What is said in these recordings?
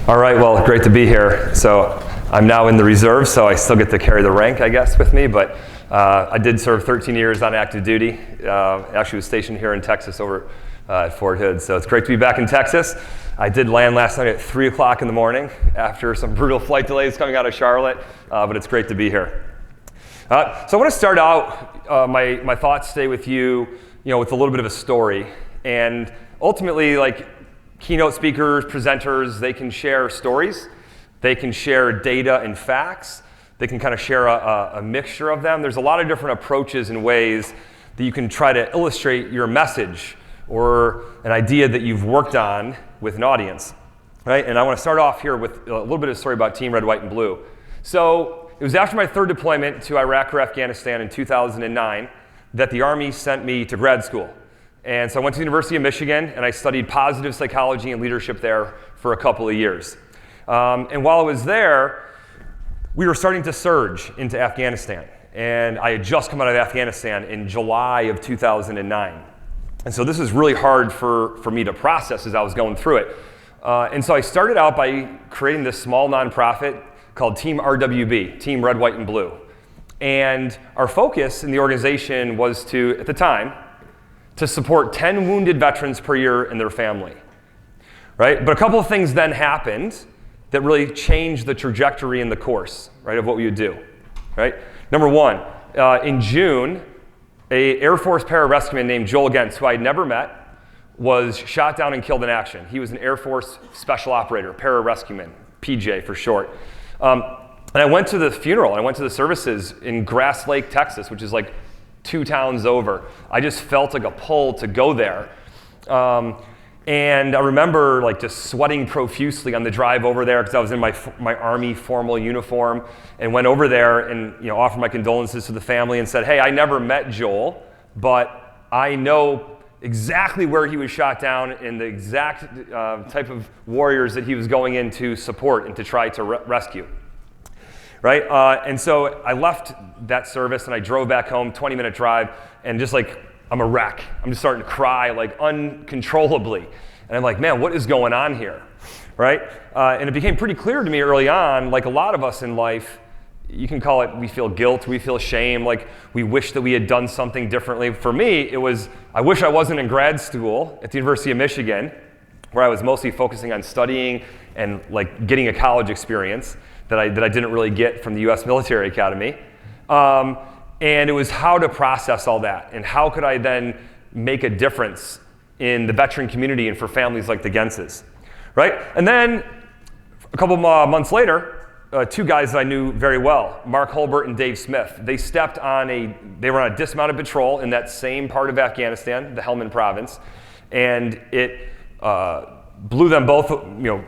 All right, well, great to be here. So I'm now in the reserve, so I still get to carry the rank, I guess, with me, but I did serve 13 years on active duty. Actually was stationed here in Texas over at Fort Hood, so it's great to be back in Texas. I did land last night at 3 o'clock in the morning after some brutal flight delays coming out of Charlotte, but it's great to be here. So I want to start out my thoughts today with you with a little bit of a story. And ultimately, like keynote speakers, presenters, they can share stories. They can share data and facts. They can kind of share a mixture of them. There's a lot of different approaches and ways that you can try to illustrate your message or an idea that you've worked on with an audience, right? And I want to start off here with a little bit of a story about Team Red, White, and Blue. So it was after my third deployment to Iraq or Afghanistan in 2009 that the Army sent me to grad school. And so I went to the University of Michigan, and I studied positive psychology and leadership there for a couple of years. And while I was there, we were starting to surge into Afghanistan. And I had just come out of Afghanistan in July of 2009. And so this was really hard for me to process as I was going through it. And so I started out by creating this small nonprofit called TEAM RWB, Team Red, White, and Blue. And our focus in the organization was to, at the time, to support 10 wounded veterans per year and their family, right? But a couple of things then happened that really changed the trajectory and the course, right, of what we would do, right? Number one, in June, an Air Force pararescueman named Joel Gens, who I had never met, was shot down and killed in action. He was an Air Force special operator, pararescueman, PJ for short. And I went to the funeral, I went to the services in Grass Lake, Texas, which is like 2 towns over. I just felt like a pull to go there. And I remember like just sweating profusely on the drive over there because I was in my Army formal uniform and went over there and offered my condolences to the family and said, hey, I never met Joel, but I know exactly where he was shot down and the exact type of warriors that he was going in to support and to try to rescue. Right? And so I left that service and I drove back home, 20-minute drive, and just like, I'm a wreck. I'm just starting to cry like uncontrollably. And I'm like, man, what is going on here? Right? And it became pretty clear to me early on, like a lot of us in life, you can call it, we feel guilt, we feel shame, like we wish that we had done something differently. For me, it was, I wish I wasn't in grad school at the University of Michigan, where I was mostly focusing on studying and like getting a college experience that I didn't really get from the U.S. Military Academy. And it was how to process all that and how could I then make a difference in the veteran community and for families like the Genses, right? And then a couple months later, 2 guys that I knew very well, Mark Holbert and Dave Smith, they were on a dismounted patrol in that same part of Afghanistan, the Helmand province, and it blew them both,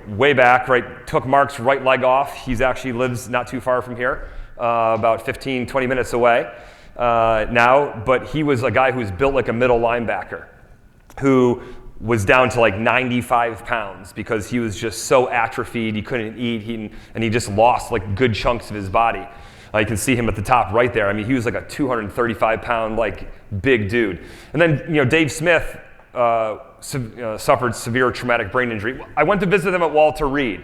way back, right? Took Mark's right leg off. He actually lives not too far from here, about 15, 20 minutes away now, but he was a guy who was built like a middle linebacker who was down to like 95 pounds because he was just so atrophied, he couldn't eat, and he just lost like good chunks of his body. You can see him at the top right there. I mean, he was like a 235-pound, like, big dude. And then, Dave Smith suffered severe traumatic brain injury. I went to visit them at Walter Reed.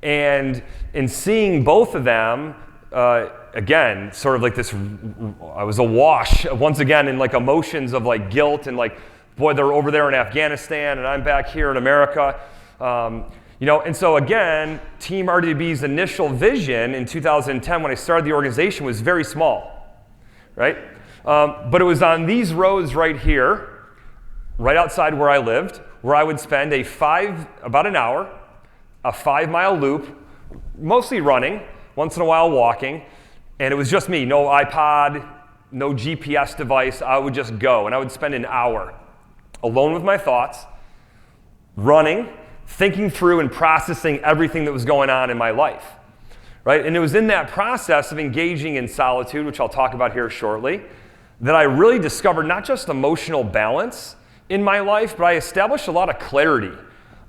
And in seeing both of them, again, sort of like this, I was awash once again in like emotions of like guilt and like, boy, they're over there in Afghanistan and I'm back here in America. And so again, Team RWB's initial vision in 2010 when I started the organization was very small, right? But it was on these roads right here, right outside where I lived, where I would spend about an hour, a 5-mile loop, mostly running, once in a while walking, and it was just me, no iPod, no GPS device. I would just go, and I would spend an hour alone with my thoughts, running, thinking through and processing everything that was going on in my life, right? And it was in that process of engaging in solitude, which I'll talk about here shortly, that I really discovered not just emotional balance in my life, but I established a lot of clarity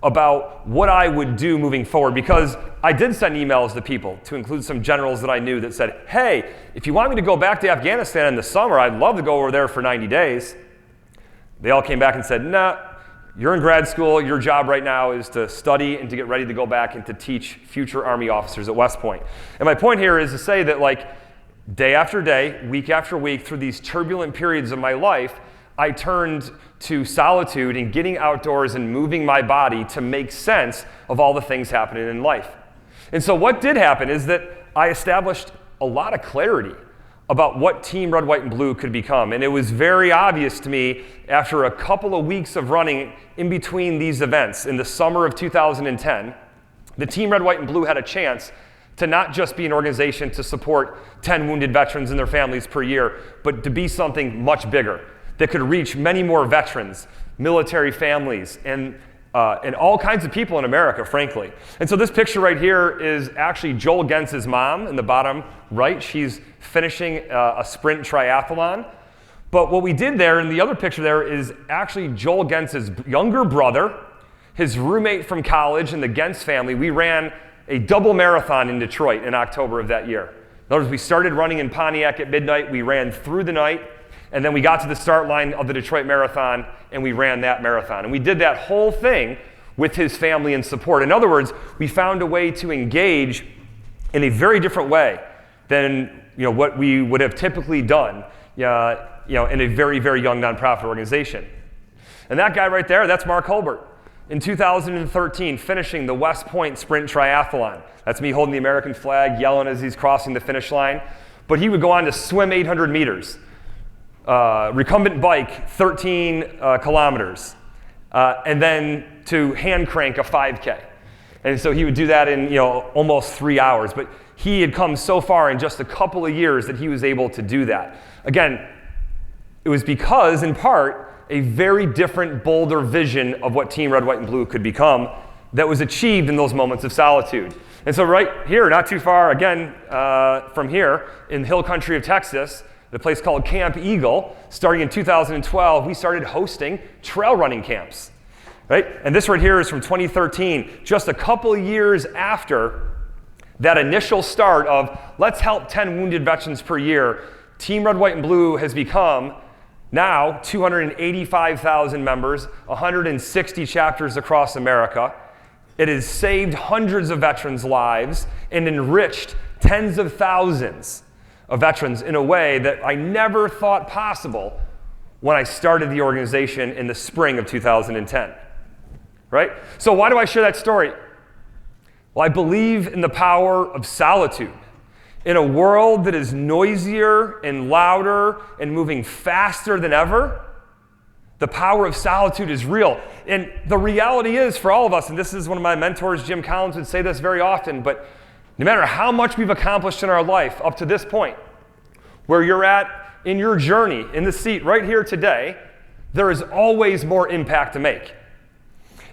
about what I would do moving forward because I did send emails to people, to include some generals that I knew that said, hey, if you want me to go back to Afghanistan in the summer, I'd love to go over there for 90 days. They all came back and said, nah, You're in grad school. Your job right now is to study and to get ready to go back and to teach future Army officers at West Point. And my point here is to say that, like, day after day, week after week, through these turbulent periods of my life, I turned to solitude and getting outdoors and moving my body to make sense of all the things happening in life. And so what did happen is that I established a lot of clarity about what Team Red, White, and Blue could become. And it was very obvious to me after a couple of weeks of running in between these events in the summer of 2010, the Team Red, White, and Blue had a chance to not just be an organization to support 10 wounded veterans and their families per year, but to be something much bigger that could reach many more veterans, military families, and all kinds of people in America, frankly. And so this picture right here is actually Joel Gentz's mom in the bottom right. She's finishing a sprint triathlon. But what we did there in the other picture there is actually Joel Gentz's younger brother, his roommate from college, and the Gentz family. We ran a double marathon in Detroit in October of that year. In other words, we started running in Pontiac at midnight. We ran through the night. And then we got to the start line of the Detroit Marathon, and we ran that marathon. And we did that whole thing with his family and support. In other words, we found a way to engage in a very different way than what we would have typically done in a very, very young nonprofit organization. And that guy right there, that's Mark Hulbert. In 2013, finishing the West Point Sprint Triathlon. That's me holding the American flag, yelling as he's crossing the finish line. But he would go on to swim 800 meters. Recumbent bike, 13 kilometers, and then to hand crank a 5K. And so he would do that in almost 3 hours. But he had come so far in just a couple of years that he was able to do that. Again, it was because, in part, a very different, bolder vision of what Team Red, White, and Blue could become that was achieved in those moments of solitude. And so right here, not too far, again, from here, in the hill country of Texas, at a place called Camp Eagle, starting in 2012, we started hosting trail running camps, right? And this right here is from 2013, just a couple of years after that initial start of let's help 10 wounded veterans per year. Team Red, White, and Blue has become now 285,000 members, 160 chapters across America. It has saved hundreds of veterans' lives and enriched tens of thousands of veterans in a way that I never thought possible when I started the organization in the spring of 2010, right? So why do I share that story? Well, I believe in the power of solitude. In a world that is noisier and louder and moving faster than ever, the power of solitude is real. And the reality is for all of us, and this is one of my mentors, Jim Collins, would say this very often, but no matter how much we've accomplished in our life up to this point, where you're at in your journey, in the seat right here today, there is always more impact to make.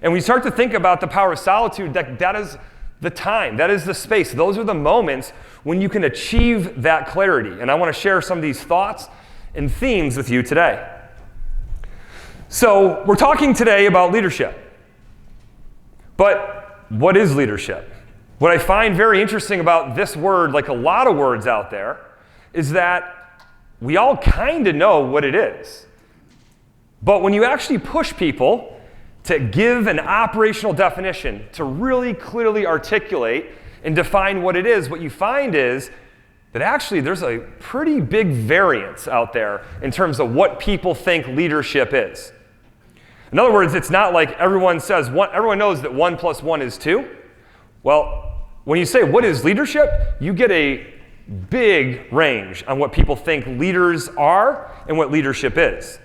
And when you start to think about the power of solitude, that is the time, that is the space. Those are the moments when you can achieve that clarity. And I want to share some of these thoughts and themes with you today. So we're talking today about leadership. But what is leadership? What I find very interesting about this word, like a lot of words out there, is that we all kind of know what it is. But when you actually push people to give an operational definition, to really clearly articulate and define what it is, what you find is that actually there's a pretty big variance out there in terms of what people think leadership is. In other words, it's not like everyone knows that 1 + 1 is 2. Well, when you say what is leadership, you get a big range on what people think leaders are and what leadership is.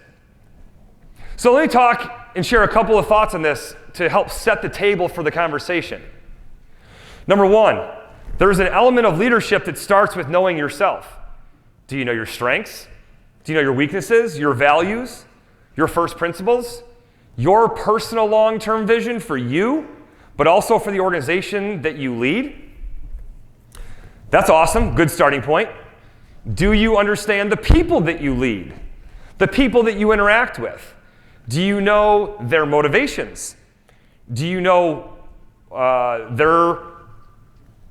So let me talk and share a couple of thoughts on this to help set the table for the conversation. Number one, there's an element of leadership that starts with knowing yourself. Do you know your strengths? Do you know your weaknesses, your values, your first principles, your personal long-term vision for you, but also for the organization that you lead? That's awesome, good starting point. Do you understand the people that you lead, the people that you interact with? Do you know their motivations? Do you know their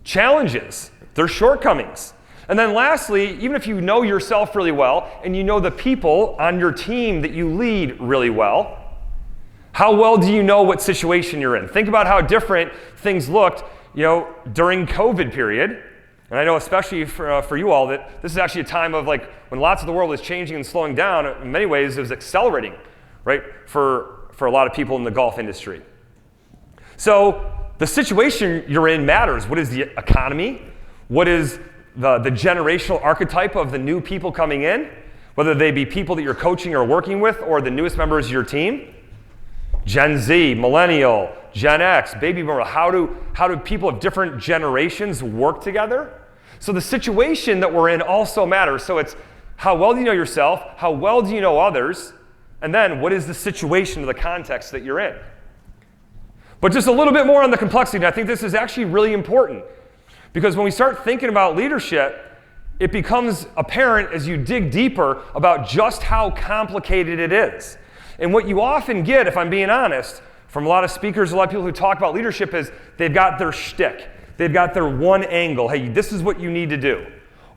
challenges, their shortcomings? And then lastly, even if you know yourself really well and you know the people on your team that you lead really well, How well do you know what situation you're in? Think about how different things looked, during COVID period. And I know especially for you all that this is actually a time of when lots of the world is changing and slowing down. In many ways, it was accelerating, right, for a lot of people in the golf industry. So the situation you're in matters. What is the economy? What is the generational archetype of the new people coming in, whether they be people that you're coaching or working with or the newest members of your team? Gen Z, Millennial, Gen X, Baby Boomer, how do people of different generations work together? So the situation that we're in also matters. So it's how well do you know yourself, how well do you know others, and then what is the situation or the context that you're in? But just a little bit more on the complexity, and I think this is actually really important, because when we start thinking about leadership, it becomes apparent as you dig deeper about just how complicated it is. And what you often get, if I'm being honest, from a lot of speakers, a lot of people who talk about leadership is they've got their shtick. They've got their one angle. Hey, this is what you need to do.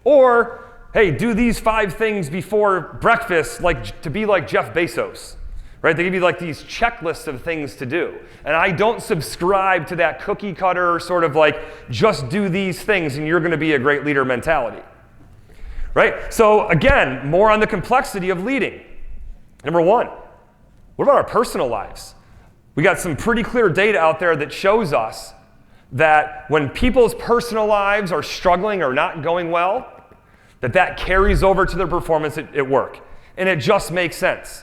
Or, hey, do these 5 things before breakfast to be like Jeff Bezos. Right? They give you these checklists of things to do. And I don't subscribe to that cookie cutter sort of just do these things and you're going to be a great leader mentality. Right? So again, more on the complexity of leading. Number 1. What about our personal lives? We got some pretty clear data out there that shows us that when people's personal lives are struggling or not going well, that carries over to their performance at work. And it just makes sense.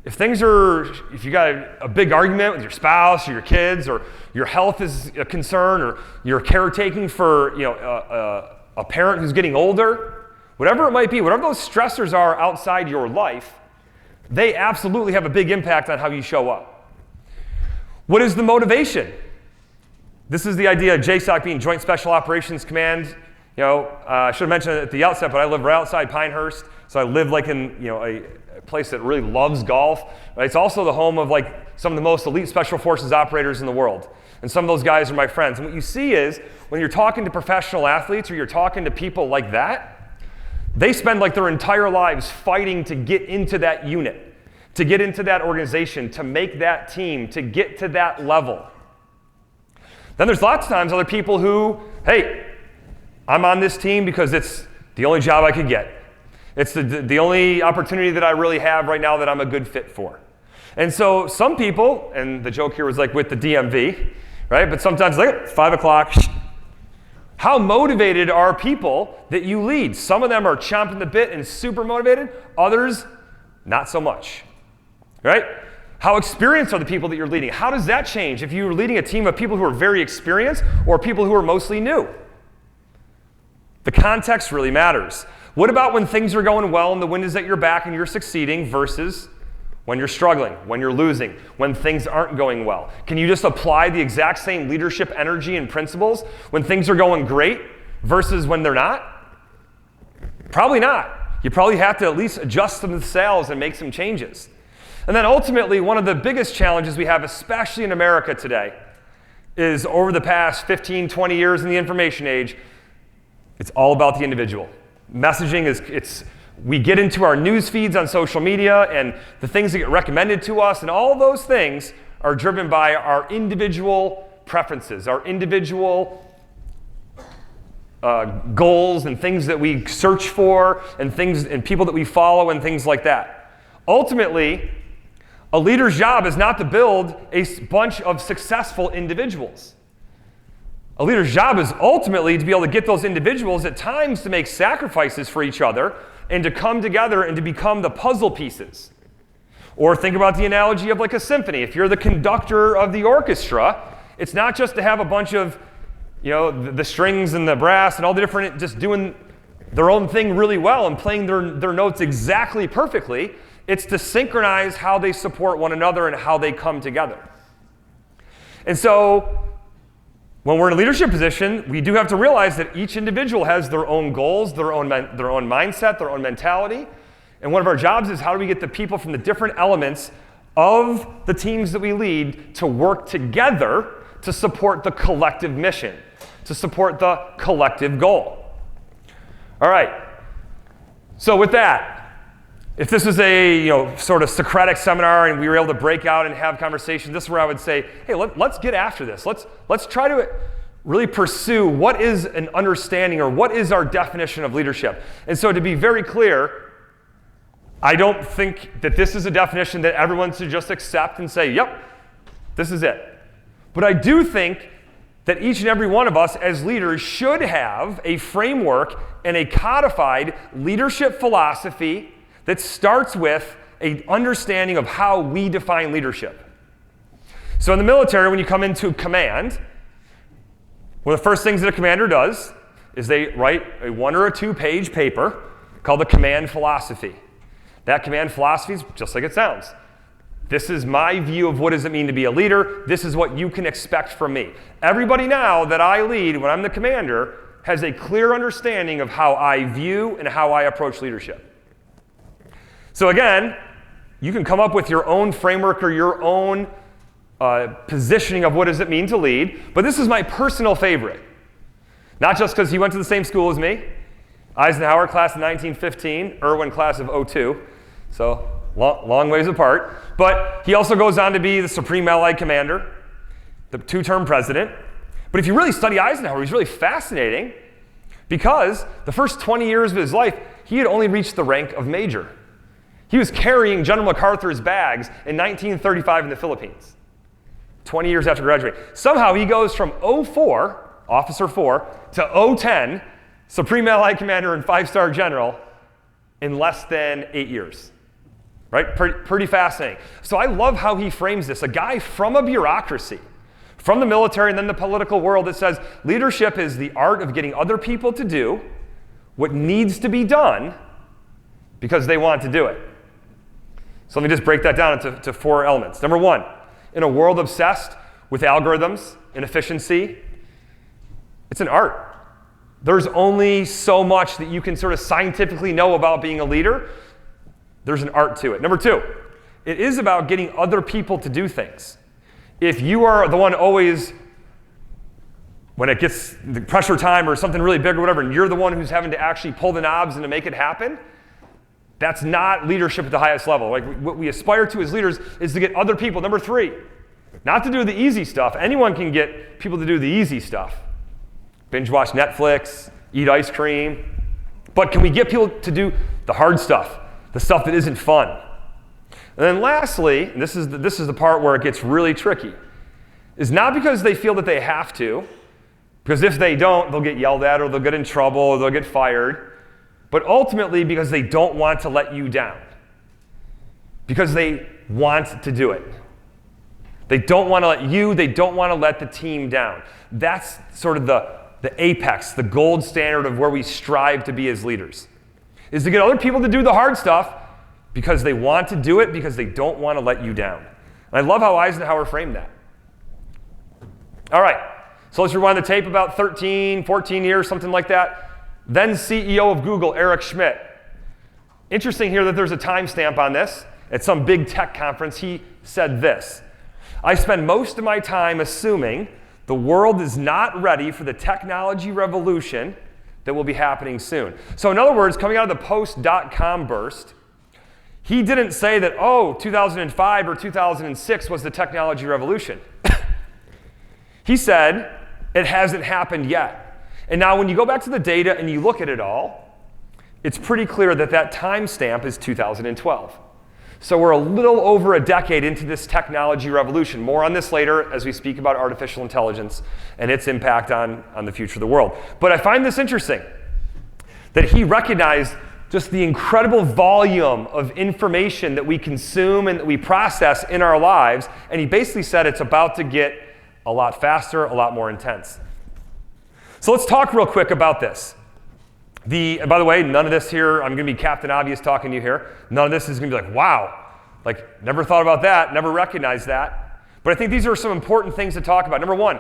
If you got a big argument with your spouse or your kids, or your health is a concern, or you're caretaking for a parent who's getting older, whatever it might be, whatever those stressors are outside your life, they absolutely have a big impact on how you show up. What is the motivation? This is the idea of JSOC being Joint Special Operations Command. I should have mentioned it at the outset, but I live right outside Pinehurst, so I live in a place that really loves golf. It's also the home of some of the most elite special forces operators in the world, and some of those guys are my friends. And what you see is when you're talking to professional athletes or you're talking to people like that, they spend their entire lives fighting to get into that unit, to get into that organization, to make that team, to get to that level. Then there's lots of times other people who, hey, I'm on this team because it's the only job I could get. It's the only opportunity that I really have right now that I'm a good fit for. And so some people, and the joke here was with the DMV, right? But sometimes 5 o'clock, how motivated are people that you lead? Some of them are chomping the bit and super motivated. Others, not so much, right? How experienced are the people that you're leading? How does that change if you're leading a team of people who are very experienced or people who are mostly new? The context really matters. What about when things are going well and the wind is at your back and you're succeeding versus when you're struggling, when you're losing, when things aren't going well? Can you just apply the exact same leadership energy and principles when things are going great versus when they're not? Probably not. You probably have to at least adjust some of the sails and make some changes. And then ultimately, one of the biggest challenges we have, especially in America today, is over the past 15, 20 years in the information age, it's all about the individual. Messaging we get into our news feeds on social media and the things that get recommended to us, and all those things are driven by our individual preferences, our individual goals and things that we search for and people that we follow and things like that. Ultimately, a leader's job is not to build a bunch of successful individuals. A leader's job is ultimately to be able to get those individuals at times to make sacrifices for each other and to come together and to become the puzzle pieces. Or think about the analogy of a symphony. If you're the conductor of the orchestra, it's not just to have a bunch of, the strings and the brass and all the different, just doing their own thing really well and playing their notes exactly perfectly. It's to synchronize how they support one another and how they come together. And so, when we're in a leadership position, we do have to realize that each individual has their own goals, their own mindset, their own mentality. And one of our jobs is how do we get the people from the different elements of the teams that we lead to work together to support the collective mission, to support the collective goal. All right. So with that, If this was a sort of Socratic seminar and we were able to break out and have conversation, this is where I would say, hey, let's get after this. Let's try to really pursue what is an understanding or what is our definition of leadership. And so to be very clear, I don't think that this is a definition that everyone should just accept and say, yep, this is it. But I do think that each and every one of us as leaders should have a framework and a codified leadership philosophy that starts with an understanding of how we define leadership. So in the military, when you come into command, one of the first things that a commander does is they write a 1 or a 2-page paper called the command philosophy. That command philosophy is just like it sounds. This is my view of what does it mean to be a leader. This is what you can expect from me. Everybody now that I lead, when I'm the commander, has a clear understanding of how I view and how I approach leadership. So again, you can come up with your own framework or your own positioning of what does it mean to lead, but this is my personal favorite. Not just because he went to the same school as me. Eisenhower, class of 1915, Erwin, class of 02, so long ways apart. But he also goes on to be the Supreme Allied Commander, the 2-term president. But if you really study Eisenhower, he's really fascinating because the first 20 years of his life, he had only reached the rank of major. He was carrying General MacArthur's bags in 1935 in the Philippines, 20 years after graduating. Somehow he goes from 04, Officer 4, to 010, Supreme Allied Commander and 5-star General in less than 8 years. Right? Pretty fascinating. So I love how he frames this. A guy from a bureaucracy, from the military and then the political world that says leadership is the art of getting other people to do what needs to be done because they want to do it. So let me just break that down into 4 elements. Number 1, in a world obsessed with algorithms and efficiency, it's an art. There's only so much that you can sort of scientifically know about being a leader. There's an art to it. Number 2, it is about getting other people to do things. If you are the one always, when it gets the pressure time or something really big or whatever, and you're the one who's having to actually pull the knobs and to make it happen, that's not leadership at the highest level. Like what we aspire to as leaders is to get other people. Number 3, not to do the easy stuff. Anyone can get people to do the easy stuff. Binge watch Netflix, eat ice cream. But can we get people to do the hard stuff, the stuff that isn't fun? And then lastly, and this is the part where it gets really tricky, is not because they feel that they have to, because if they don't, they'll get yelled at or they'll get in trouble or they'll get fired, but ultimately because they don't want to let you down, because they want to do it. They don't want to let you, they don't want to let the team down. That's sort of the apex, the gold standard of where we strive to be as leaders, is to get other people to do the hard stuff because they want to do it, because they don't want to let you down. And I love how Eisenhower framed that. All right, so let's rewind the tape about 13, 14 years, something like that. Then CEO of Google, Eric Schmidt. Interesting here that there's a timestamp on this. At some big tech conference, he said this: I spend most of my time assuming the world is not ready for the technology revolution that will be happening soon. So in other words, coming out of the post-dot-com burst, he didn't say that, 2005 or 2006 was the technology revolution. He said, it hasn't happened yet. And now when you go back to the data and you look at it all, it's pretty clear that that timestamp is 2012. So we're a little over a decade into this technology revolution. More on this later as we speak about artificial intelligence and its impact on the future of the world. But I find this interesting, that he recognized just the incredible volume of information that we consume and that we process in our lives, and he basically said it's about to get a lot faster, a lot more intense. So let's talk real quick about this. And by the way, none of this here, I'm going to be Captain Obvious talking to you here. None of this is going to be like, wow, like never thought about that, never recognized that. But I think these are some important things to talk about. Number 1,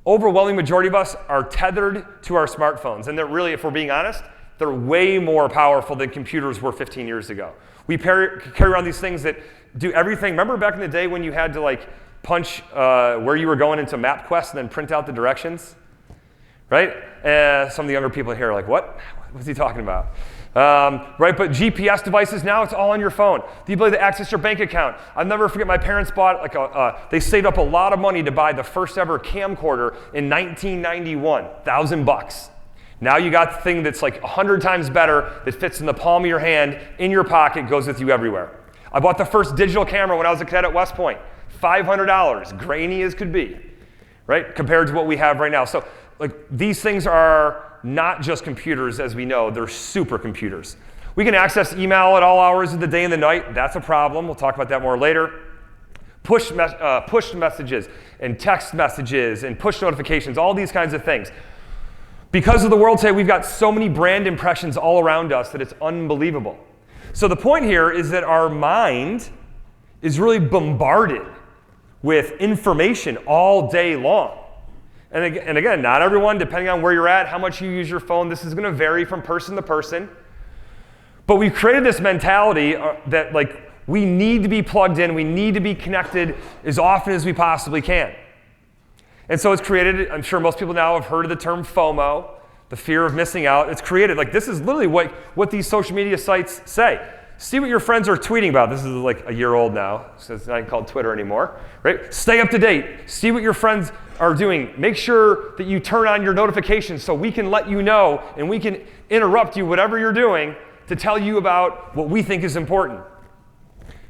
overwhelming majority of us are tethered to our smartphones. And they're really, if we're being honest, they're way more powerful than computers were 15 years ago. We carry around these things that do everything. Remember back in the day when you had to like punch where you were going into MapQuest and then print out the directions? Right? Some of the younger people here are like, what? What's he talking about? Right, but GPS devices, now it's all on your phone. The ability to access your bank account. I'll never forget, my parents bought, they saved up a lot of money to buy the first ever camcorder in 1991, $1,000. Now you got the thing that's like 100 times better, that fits in the palm of your hand, in your pocket, goes with you everywhere. I bought the first digital camera when I was a cadet at West Point, $500, grainy as could be, right, compared to what we have right now. So these things are not just computers, as we know, they're supercomputers. We can access email at all hours of the day and the night. That's a problem. We'll talk about that more later. Push messages and text messages and push notifications, all these kinds of things. Because of the world today, we've got so many brand impressions all around us that it's unbelievable. So the point here is that our mind is really bombarded with information all day long. And again, not everyone, depending on where you're at, how much you use your phone, this is going to vary from person to person. But we've created this mentality that we need to be plugged in, we need to be connected as often as we possibly can. And so it's created, I'm sure most people now have heard of the term FOMO, the fear of missing out. It's created, this is literally what these social media sites say. See what your friends are tweeting about. This is a year old now, so it's not called Twitter anymore, right? Stay up to date. See what your friends are doing. Make sure that you turn on your notifications so we can let you know and we can interrupt you, whatever you're doing, to tell you about what we think is important,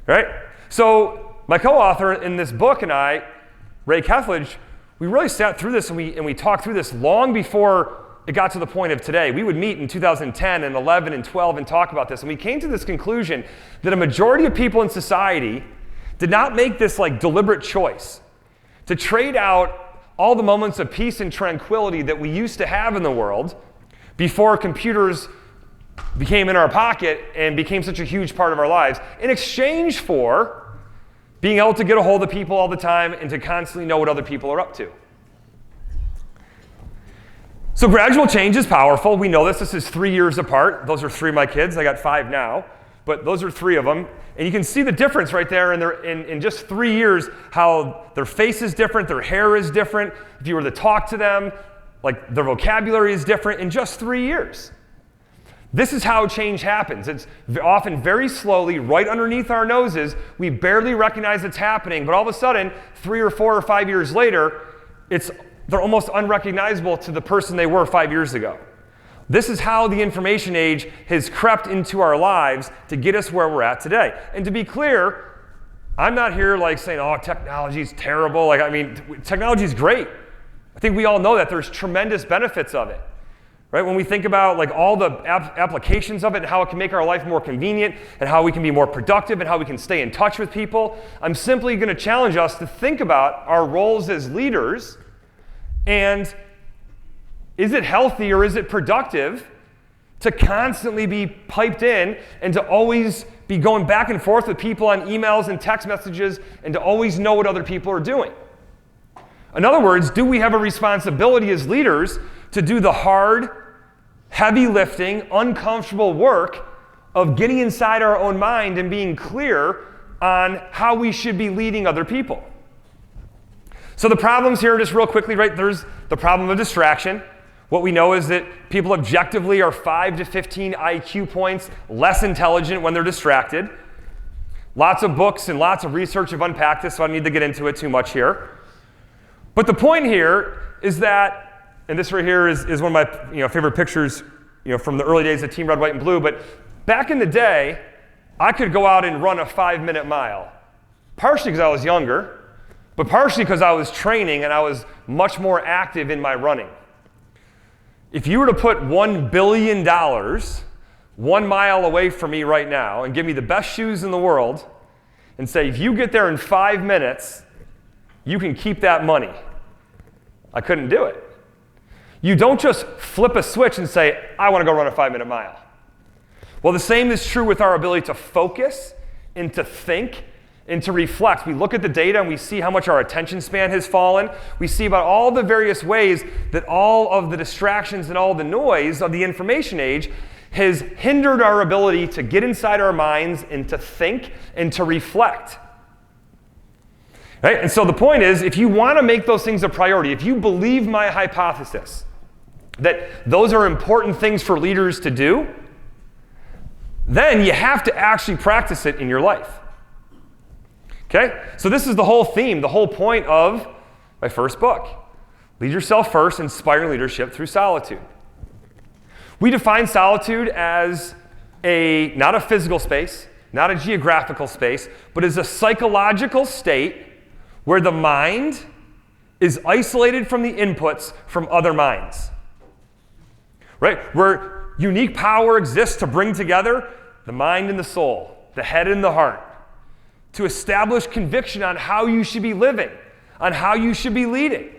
right? So my co-author in this book and I, Ray Kethledge, we really sat through this and we talked through this long before it got to the point of today. We would meet in 2010 and 11 and 12 and talk about this. And we came to this conclusion that a majority of people in society did not make this deliberate choice to trade out all the moments of peace and tranquility that we used to have in the world before computers became in our pocket and became such a huge part of our lives, in exchange for being able to get a hold of people all the time and to constantly know what other people are up to. So gradual change is powerful. We know this. This is 3 years apart. Those are 3 of my kids. I got 5 now, but those are 3 of them. And you can see the difference right there in just 3 years, how their face is different, their hair is different. If you were to talk to them, their vocabulary is different in just 3 years. This is how change happens. It's often very slowly, right underneath our noses. We barely recognize it's happening, but all of a sudden, 3 or 4 or 5 years later, they're almost unrecognizable to the person they were 5 years ago. This is how the information age has crept into our lives to get us where we're at today. And to be clear, I'm not here saying, oh, technology's terrible. Technology's great. I think we all know that there's tremendous benefits of it. Right? When we think about all the applications of it and how it can make our life more convenient and how we can be more productive and how we can stay in touch with people, I'm simply going to challenge us to think about our roles as leaders. And is it healthy or is it productive to constantly be piped in and to always be going back and forth with people on emails and text messages and to always know what other people are doing? In other words, do we have a responsibility as leaders to do the hard, heavy lifting, uncomfortable work of getting inside our own mind and being clear on how we should be leading other people? So the problems here, just real quickly, right? There's the problem of distraction. What we know is that people objectively are 5 to 15 IQ points less intelligent when they're distracted. Lots of books and lots of research have unpacked this, so I don't need to get into it too much here. But the point here is that, and this right here is one of my favorite pictures from the early days of Team Red, White, and Blue, but back in the day, I could go out and run a 5-minute mile, partially because I was younger, but partially because I was training and I was much more active in my running. If you were to put $1 billion 1 mile away from me right now and give me the best shoes in the world and say, if you get there in 5 minutes, you can keep that money, I couldn't do it. You don't just flip a switch and say, I want to go run a 5-minute mile. Well, the same is true with our ability to focus and to think and to reflect. We look at the data and we see how much our attention span has fallen. We see about all the various ways that all of the distractions and all the noise of the information age has hindered our ability to get inside our minds and to think and to reflect. Right? And so the point is, if you want to make those things a priority, if you believe my hypothesis that those are important things for leaders to do, then you have to actually practice it in your life. Okay? So this is the whole theme, the whole point of my first book. Lead yourself first, inspiring leadership through solitude. We define solitude as not a physical space, not a geographical space, but as a psychological state where the mind is isolated from the inputs from other minds. Right? Where unique power exists to bring together the mind and the soul, the head and the heart, to establish conviction on how you should be living, on how you should be leading.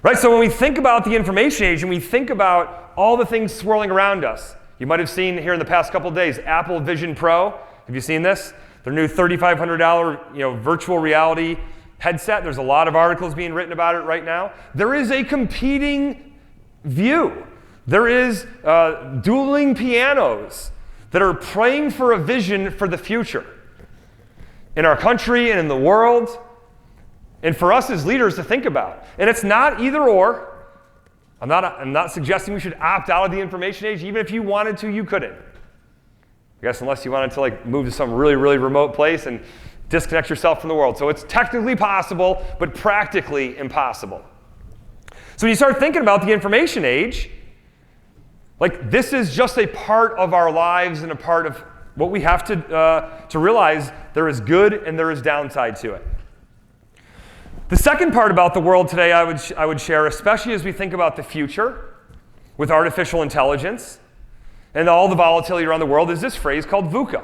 Right? So when we think about the information age and we think about all the things swirling around us, you might have seen here in the past couple of days, Apple Vision Pro. Have you seen this? Their new $3,500 virtual reality headset. There's a lot of articles being written about it right now. There is a competing view. There is dueling pianos that are praying for a vision for the future in our country and in the world, and for us as leaders to think about. And it's not either or. I'm not suggesting we should opt out of the information age. Even if you wanted to, you couldn't. I guess unless you wanted to move to some really, really remote place and disconnect yourself from the world. So it's technically possible, but practically impossible. So when you start thinking about the information age, this is just a part of our lives and a part of what we have to realize there is good and there is downside to it. The second part about the world today I would share, especially as we think about the future with artificial intelligence and all the volatility around the world, is this phrase called VUCA.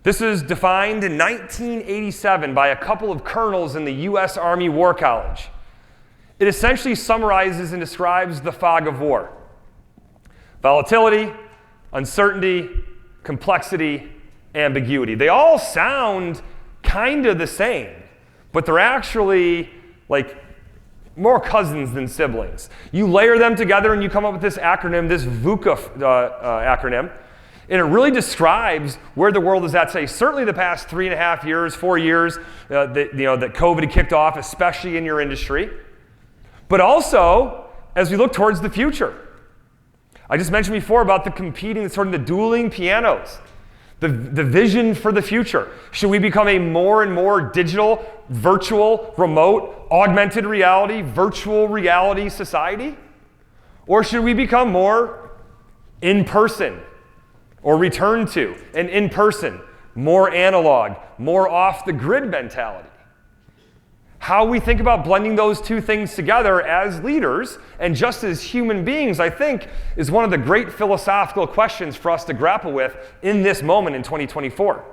This is defined in 1987 by a couple of colonels in the U.S. Army War College. It essentially summarizes and describes the fog of war. Volatility, uncertainty, complexity, ambiguity. They all sound kind of the same, but they're actually more cousins than siblings. You layer them together and you come up with this acronym, this VUCA acronym, and it really describes where the world is at today. Certainly the past 3.5 years, 4 years that COVID had kicked off, especially in your industry, but also as we look towards the future. I just mentioned before about the competing, sort of the dueling pianos, the vision for the future. Should we become a more and more digital, virtual, remote, augmented reality, virtual reality society? Or should we become more in-person or return to an in-person, more analog, more off-the-grid mentality? How we think about blending those two things together as leaders and just as human beings, I think, is one of the great philosophical questions for us to grapple with in this moment in 2024.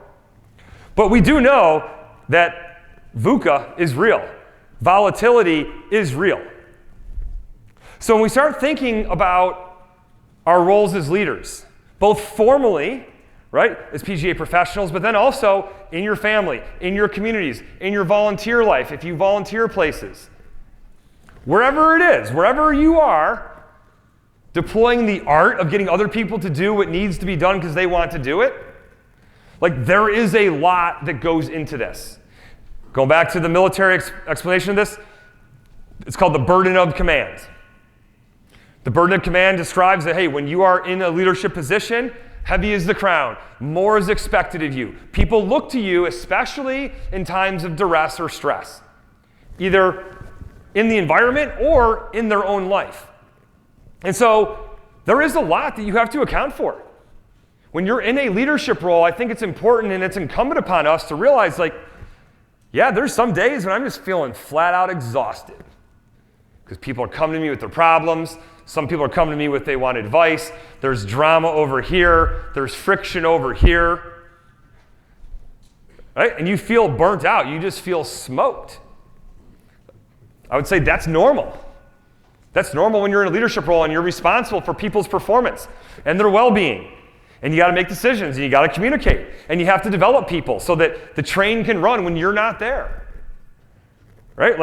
But we do know that VUCA is real. Volatility is real. So when we start thinking about our roles as leaders, both formally, right, as PGA professionals, but then also in your family, in your communities, in your volunteer life, if you volunteer places. Wherever it is, wherever you are, deploying the art of getting other people to do what needs to be done because they want to do it, there is a lot that goes into this. Going back to the military explanation of this, it's called the burden of command. The burden of command describes that, hey, when you are in a leadership position, heavy is the crown. More is expected of you. People look to you, especially in times of duress or stress, either in the environment or in their own life. And so there is a lot that you have to account for. When you're in a leadership role, I think it's important and it's incumbent upon us to realize, there's some days when I'm just feeling flat out exhausted because people are coming to me with their problems. Some people are coming to me with they want advice. There's drama over here. There's friction over here. Right? And you feel burnt out. You just feel smoked. I would say that's normal. That's normal when you're in a leadership role and you're responsible for people's performance and their well-being. And you got to make decisions and you got to communicate. And you have to develop people so that the train can run when you're not there. Right?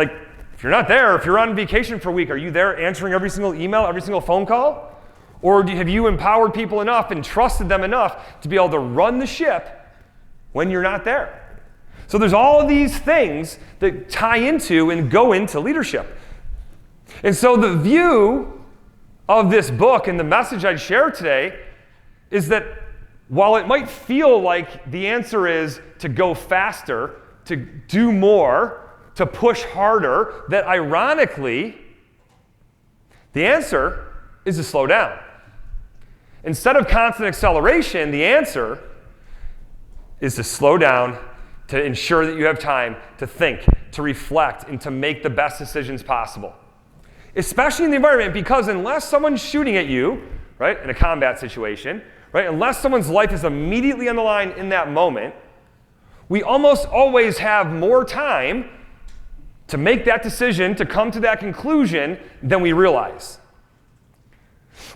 If you're not there, if you're on vacation for a week, are you there answering every single email, every single phone call? Or have you empowered people enough and trusted them enough to be able to run the ship when you're not there? So there's all of these things that tie into and go into leadership. And so the view of this book and the message I'd share today is that while it might feel like the answer is to go faster, to do more, to push harder, that ironically, the answer is to slow down. Instead of constant acceleration, the answer is to slow down, to ensure that you have time to think, to reflect, and to make the best decisions possible. Especially in the environment, because unless someone's shooting at you, right, in a combat situation, right, unless someone's life is immediately on the line in that moment, we almost always have more time to make that decision, to come to that conclusion, than we realize.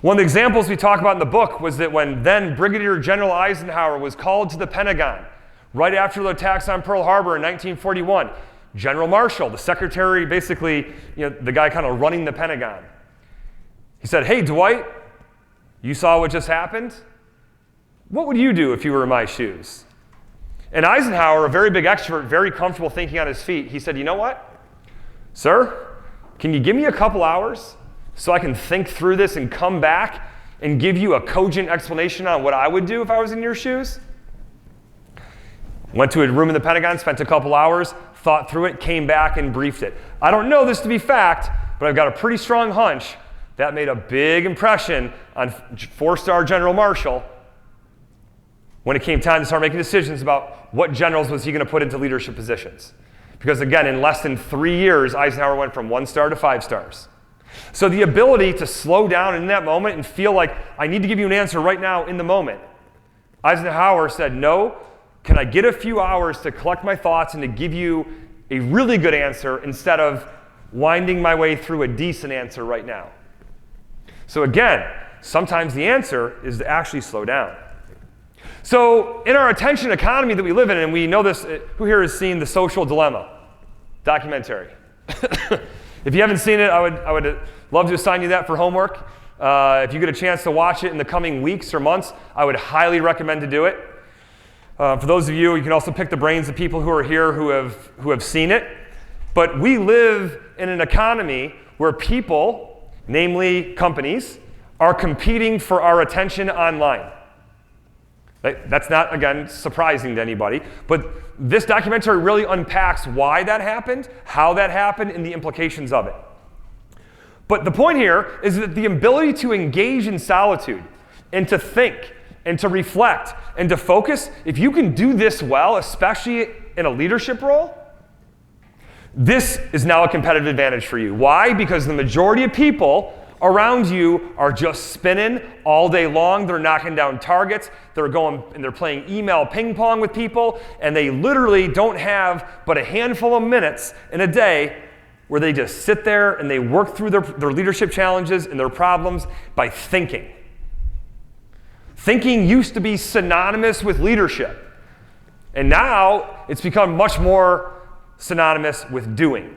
One of the examples we talk about in the book was that when then Brigadier General Eisenhower was called to the Pentagon right after the attacks on Pearl Harbor in 1941, General Marshall, the secretary, basically, the guy kind of running the Pentagon, he said, "Hey, Dwight, you saw what just happened? What would you do if you were in my shoes?" And Eisenhower, a very big extrovert, very comfortable thinking on his feet, he said, "You know what? Sir, can you give me a couple hours so I can think through this and come back and give you a cogent explanation on what I would do if I was in your shoes?" Went to a room in the Pentagon, spent a couple hours, thought through it, came back and briefed it. I don't know this to be fact, but I've got a pretty strong hunch that made a big impression on 4-star General Marshall when it came time to start making decisions about what generals was he going to put into leadership positions. Because again, in less than 3 years, Eisenhower went from 1 star to 5 stars. So the ability to slow down in that moment and feel like I need to give you an answer right now in the moment. Eisenhower said, "No, can I get a few hours to collect my thoughts and to give you a really good answer instead of winding my way through a decent answer right now?" So again, sometimes the answer is to actually slow down. So in our attention economy that we live in, and we know this, who here has seen The Social Dilemma documentary? If you haven't seen it, I would love to assign you that for homework. If you get a chance to watch it in the coming weeks or months, I would highly recommend to do it. For those of you, you can also pick the brains of people who are here who have seen it. But we live in an economy where people, namely companies, are competing for our attention online. That's not, again, surprising to anybody, but this documentary really unpacks why that happened, how that happened, and the implications of it. But the point here is that the ability to engage in solitude and to think and to reflect and to focus, if you can do this well, especially in a leadership role, this is now a competitive advantage for you. Why? Because the majority of people around you are just spinning all day long. They're knocking down targets. They're going and they're playing email ping pong with people, and they literally don't have but a handful of minutes in a day where they just sit there and they work through their leadership challenges and their problems by thinking. Thinking used to be synonymous with leadership, and now it's become much more synonymous with doing.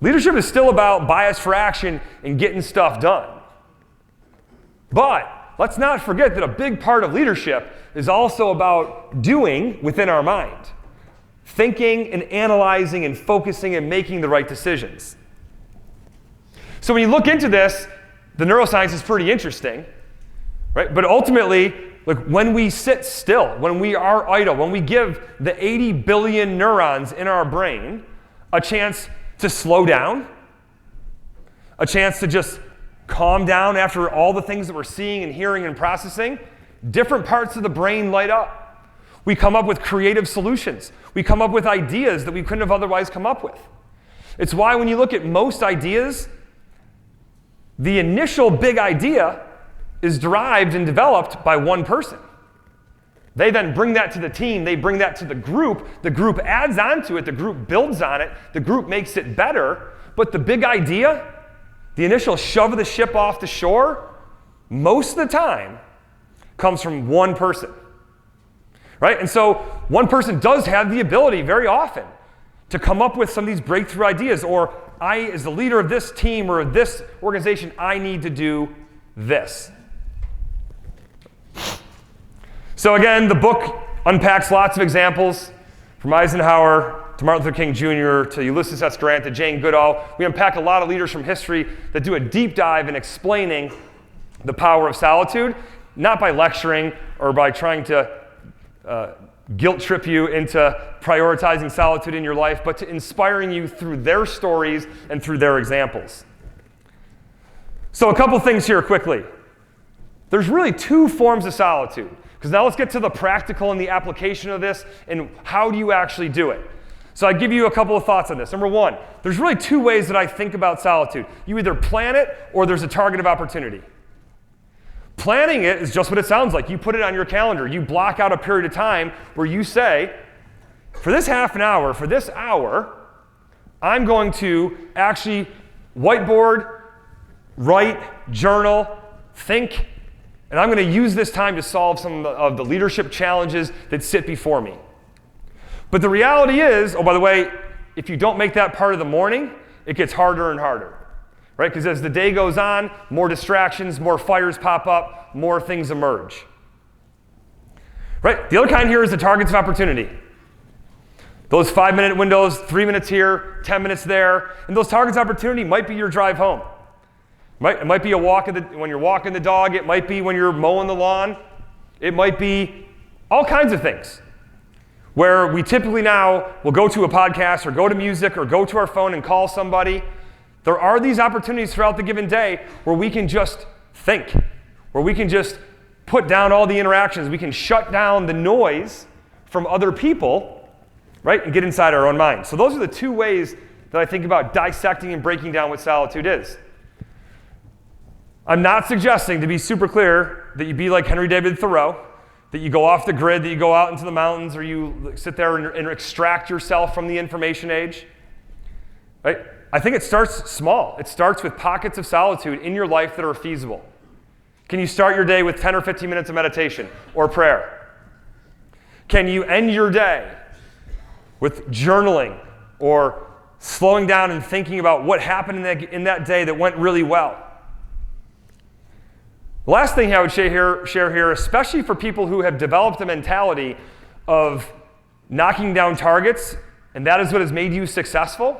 Leadership is still about bias for action and getting stuff done. But let's not forget that a big part of leadership is also about doing within our mind. Thinking and analyzing and focusing and making the right decisions. So when you look into this, the neuroscience is pretty interesting, right? But ultimately, like when we sit still, when we are idle, when we give the 80 billion neurons in our brain a chance to slow down, a chance to just calm down after all the things that we're seeing and hearing and processing, different parts of the brain light up. We come up with creative solutions. We come up with ideas that we couldn't have otherwise come up with. It's why when you look at most ideas, the initial big idea is derived and developed by one person. They then bring that to the team, they bring that to the group adds onto it, the group builds on it, the group makes it better, but the big idea, the initial shove of the ship off the shore, most of the time comes from one person, right? And so one person does have the ability very often to come up with some of these breakthrough ideas, or I, as the leader of this team or of this organization, I need to do this. So again, the book unpacks lots of examples from Eisenhower to Martin Luther King Jr. to Ulysses S. Grant to Jane Goodall. We unpack a lot of leaders from history that do a deep dive in explaining the power of solitude. not by lecturing or by trying to guilt trip you into prioritizing solitude in your life, but to inspiring you through their stories and through their examples. So a couple things here quickly. There's really two forms of solitude, because now let's get to the practical and the application of this and how do you actually do it. So I give you a couple of thoughts on this. Number one, there's really two ways that I think about solitude. You either plan it or there's a target of opportunity. Planning it is just what it sounds like. You put it on your calendar. You block out a period of time where you say, for this half an hour, for this hour, I'm going to actually whiteboard, write, journal, think, and I'm going to use this time to solve some of the leadership challenges that sit before me. But the reality is, oh, by the way, if you don't make that part of the morning, it gets harder and harder. Right? Because as the day goes on, more distractions, more fires pop up, more things emerge. Right? The other kind here is the targets of opportunity. Those 5-minute windows, 3 minutes here, 10 minutes there, and those targets of opportunity might be your drive home. Right? It might be a walk when you're walking the dog. It might be when you're mowing the lawn. It might be all kinds of things. Where we typically now will go to a podcast or go to music or go to our phone and call somebody. There are these opportunities throughout the given day where we can just think, where we can just put down all the interactions. We can shut down the noise from other people, right, and get inside our own mind. So those are the two ways that I think about dissecting and breaking down what solitude is. I'm not suggesting, to be super clear, that you be like Henry David Thoreau, that you go off the grid, that you go out into the mountains, or you sit there and extract yourself from the information age. Right? I think it starts small. It starts with pockets of solitude in your life that are feasible. Can you start your day with 10 or 15 minutes of meditation or prayer? Can you end your day with journaling or slowing down and thinking about what happened in that day that went really well? The last thing I would share here, especially for people who have developed a mentality of knocking down targets, and that is what has made you successful,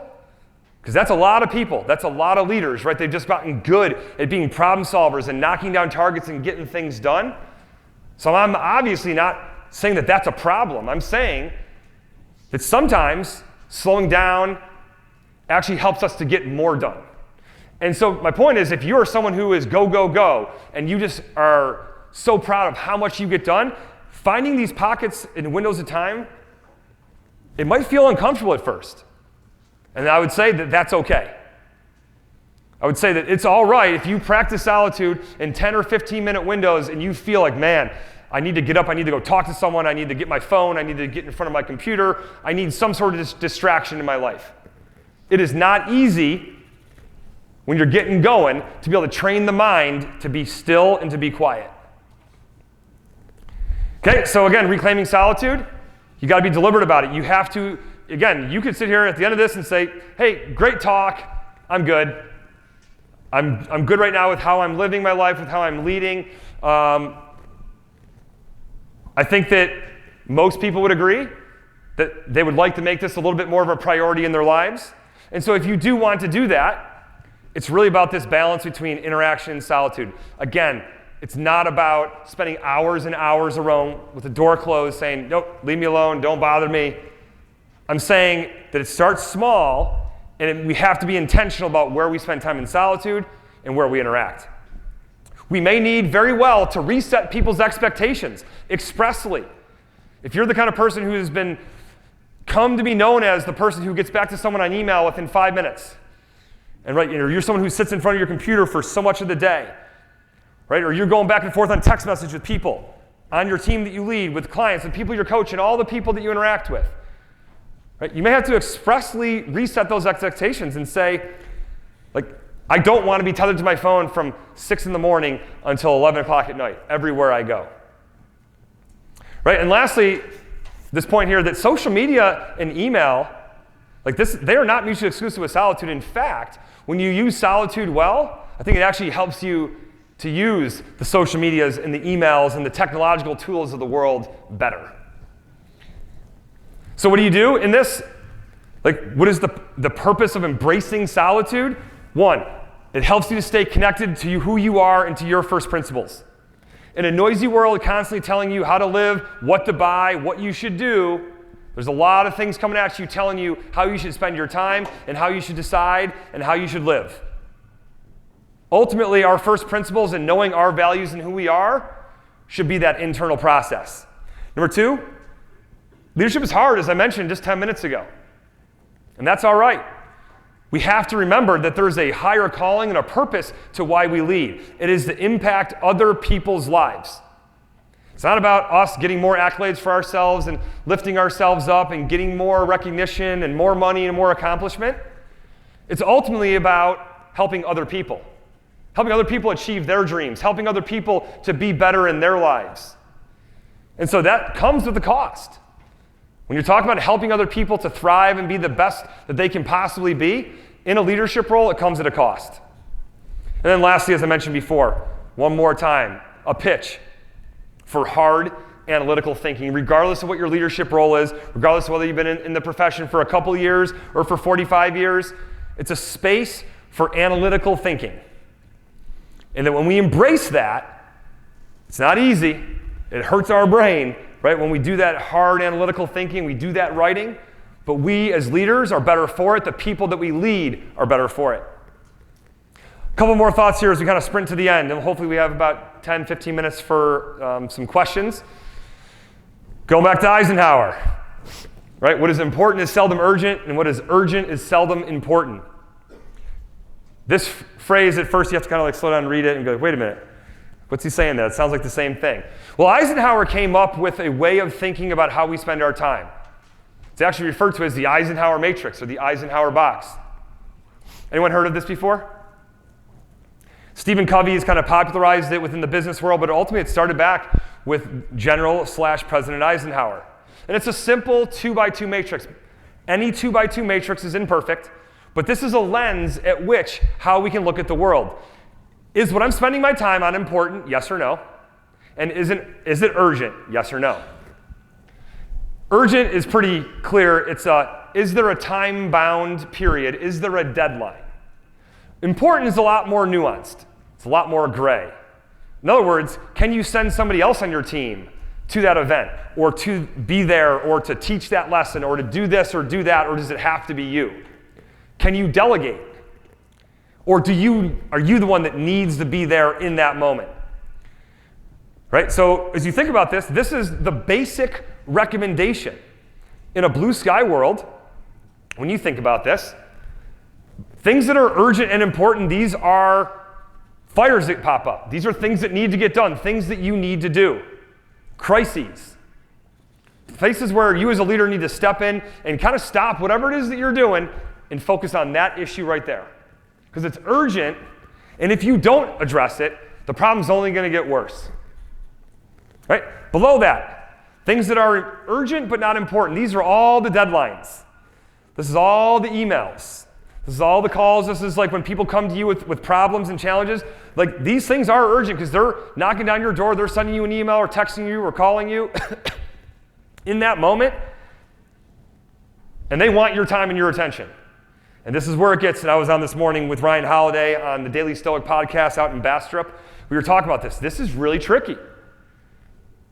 because that's a lot of people. That's a lot of leaders, right? They've just gotten good at being problem solvers and knocking down targets and getting things done. So I'm obviously not saying that that's a problem. I'm saying that sometimes slowing down actually helps us to get more done. And so my point is, if you are someone who is go, go, go, and you just are so proud of how much you get done, finding these pockets and windows of time, it might feel uncomfortable at first. And I would say that that's okay. I would say that it's all right if you practice solitude in 10 or 15-minute windows and you feel like, man, I need to get up, I need to go talk to someone, I need to get my phone, I need to get in front of my computer, I need some sort of distraction in my life. It is not easy when you're getting going to be able to train the mind to be still and to be quiet. Okay, so again, reclaiming solitude, you got to be deliberate about it. You have to, again, you could sit here at the end of this and say, hey, great talk, I'm good. I'm good right now with how I'm living my life, with how I'm leading. I think that most people would agree that they would like to make this a little bit more of a priority in their lives. And so if you do want to do that, it's really about this balance between interaction and solitude. Again, it's not about spending hours and hours alone with the door closed saying, nope, leave me alone, don't bother me. I'm saying that it starts small, and we have to be intentional about where we spend time in solitude and where we interact. We may need very well to reset people's expectations expressly. If you're the kind of person who has been come to be known as the person who gets back to someone on email within 5 minutes, and right, you're someone who sits in front of your computer for so much of the day, right? Or you're going back and forth on text message with people on your team that you lead, with clients and people you're coaching, all the people that you interact with. Right? You may have to expressly reset those expectations and say, like, I don't want to be tethered to my phone from 6 in the morning until 11 o'clock at night, everywhere I go. Right? And lastly, this point here that social media and email, like this, they are not mutually exclusive with solitude. In fact, when you use solitude well, I think it actually helps you to use the social medias and the emails and the technological tools of the world better. So what do you do in this? Like, what is the purpose of embracing solitude? One, it helps you to stay connected to who you are and to your first principles. In a noisy world constantly telling you how to live, what to buy, what you should do, there's a lot of things coming at you telling you how you should spend your time and how you should decide and how you should live. Ultimately, our first principles in knowing our values and who we are should be that internal process. Number 2, leadership is hard, as I mentioned just 10 minutes ago. And that's all right. We have to remember that there's a higher calling and a purpose to why we lead. It is to impact other people's lives. It's not about us getting more accolades for ourselves and lifting ourselves up and getting more recognition and more money and more accomplishment. It's ultimately about helping other people achieve their dreams, helping other people to be better in their lives. And so that comes with a cost. When you're talking about helping other people to thrive and be the best that they can possibly be, in a leadership role, it comes at a cost. And then lastly, as I mentioned before, one more time, a pitch for hard analytical thinking, regardless of what your leadership role is, regardless of whether you've been in the profession for a couple of years or for 45 years, it's a space for analytical thinking. And that when we embrace that, it's not easy, it hurts our brain, right? When we do that hard analytical thinking, we do that writing, but we as leaders are better for it. The people that we lead are better for it. A couple more thoughts here as we kind of sprint to the end, and hopefully we have about 10, 15 minutes for some questions. Going back to Eisenhower, right? What is important is seldom urgent, and what is urgent is seldom important. This phrase, at first you have to kind of like slow down and read it and go, wait a minute. What's he saying there? It sounds like the same thing. Well, Eisenhower came up with a way of thinking about how we spend our time. It's actually referred to as the Eisenhower matrix or the Eisenhower box. Anyone heard of this before? Stephen Covey has kind of popularized it within the business world, but ultimately it started back with General/President Eisenhower. And it's a simple 2x2 matrix. Any 2x2 matrix is imperfect, but this is a lens at which how we can look at the world. Is what I'm spending my time on important? Yes or no? And is it urgent? Yes or no? Urgent is pretty clear. It's is there a time-bound period? Is there a deadline? Important is a lot more nuanced. It's a lot more gray. In other words, can you send somebody else on your team to that event, or to be there, or to teach that lesson, or to do this or do that, or does it have to be you? Can you delegate? Or are you the one that needs to be there in that moment? Right? So as you think about this, this is the basic recommendation. In a blue sky world, when you think about this, things that are urgent and important, these are fires that pop up. These are things that need to get done, things that you need to do. Crises. Places where you as a leader need to step in and kind of stop whatever it is that you're doing and focus on that issue right there. Because it's urgent, and if you don't address it, the problem's only going to get worse. Right? Below that, things that are urgent but not important. These are all the deadlines. This is all the emails. This is all the calls. This is like when people come to you with problems and challenges. Like, these things are urgent because they're knocking down your door, they're sending you an email or texting you or calling you in that moment, and they want your time and your attention. And this is where it gets, and I was on this morning with Ryan Holiday on the Daily Stoic podcast out in Bastrop. We were talking about this. This is really tricky.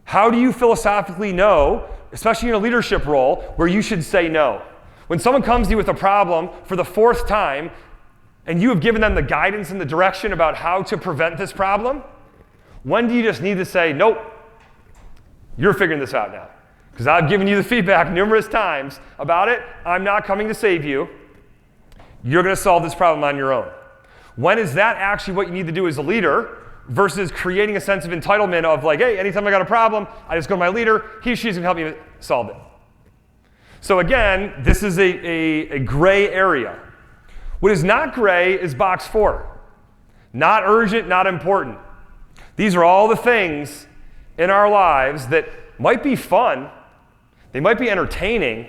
How do you philosophically know, especially in a leadership role, where you should say no? When someone comes to you with a problem for the 4th time, and you have given them the guidance and the direction about how to prevent this problem, when do you just need to say, nope, you're figuring this out now? Because I've given you the feedback numerous times about it. I'm not coming to save you. You're going to solve this problem on your own. When is that actually what you need to do as a leader versus creating a sense of entitlement of like, hey, anytime I got a problem, I just go to my leader. He or she's going to help me solve it. So again, this is a gray area. What is not gray is box 4. Not urgent, not important. These are all the things in our lives that might be fun, they might be entertaining,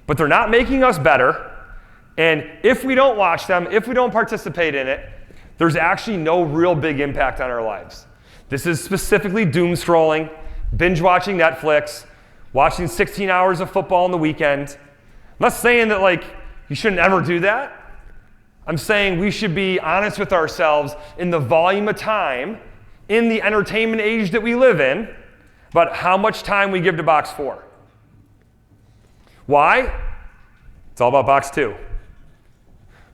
but they're not making us better. And if we don't watch them, if we don't participate in it, there's actually no real big impact on our lives. This is specifically doom scrolling, binge watching Netflix, watching 16 hours of football on the weekend. I'm not saying that like you shouldn't ever do that. I'm saying we should be honest with ourselves in the volume of time in the entertainment age that we live in about how much time we give to box 4. Why? It's all about box 2.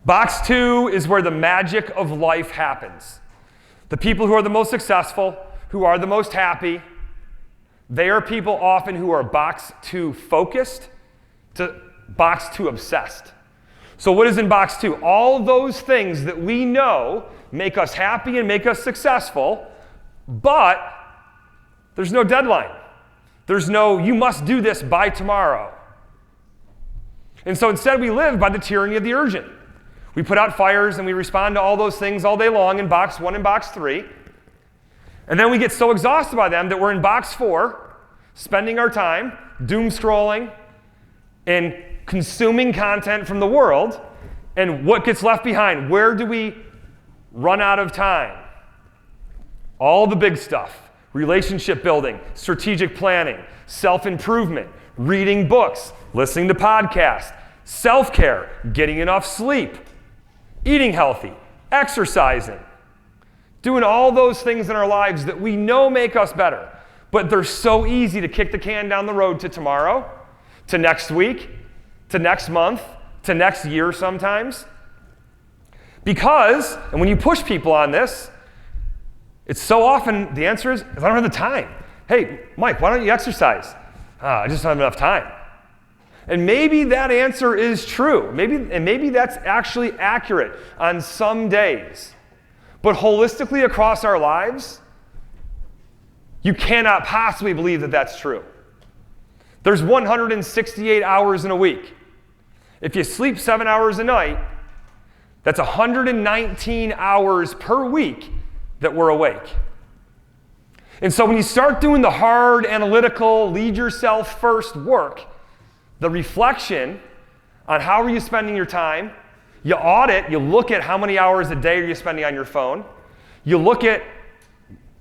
Box 2 is where the magic of life happens. The people who are the most successful, who are the most happy, they are people often who are box 2 focused to box 2 obsessed. So what is in box 2? All those things that we know make us happy and make us successful, but there's no deadline. There's no, you must do this by tomorrow. And so instead we live by the tyranny of the urgent. We put out fires and we respond to all those things all day long in box 1 and box 3. And then we get so exhausted by them that we're in box 4, spending our time doom scrolling and consuming content from the world. And what gets left behind? Where do we run out of time? All the big stuff. Relationship building, strategic planning, self-improvement, reading books, listening to podcasts, self-care, getting enough sleep, eating healthy, exercising, doing all those things in our lives that we know make us better, but they're so easy to kick the can down the road to tomorrow, to next week, to next month, to next year sometimes. Because, and when you push people on this, it's so often, the answer is, I don't have the time. Hey, Mike, why don't you exercise? I just don't have enough time. And maybe that answer is true. Maybe that's actually accurate on some days. But holistically across our lives, you cannot possibly believe that that's true. There's 168 hours in a week. If you sleep 7 hours a night, that's 119 hours per week that we're awake. And so when you start doing the hard, analytical, lead yourself first work, the reflection on how are you spending your time, you audit, you look at how many hours a day are you spending on your phone, you look at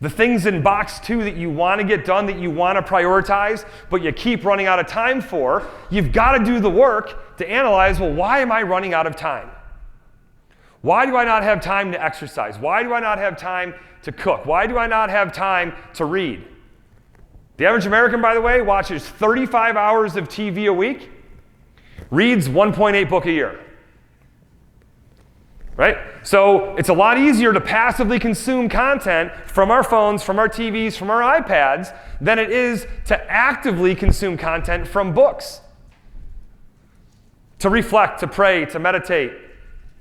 the things in box 2 that you want to get done, that you want to prioritize, but you keep running out of time for, you've got to do the work to analyze, well, why am I running out of time? Why do I not have time to exercise? Why do I not have time to cook? Why do I not have time to read? The average American, by the way, watches 35 hours of TV a week, reads 1.8 book a year. Right? So it's a lot easier to passively consume content from our phones, from our TVs, from our iPads, than it is to actively consume content from books. To reflect, to pray, to meditate,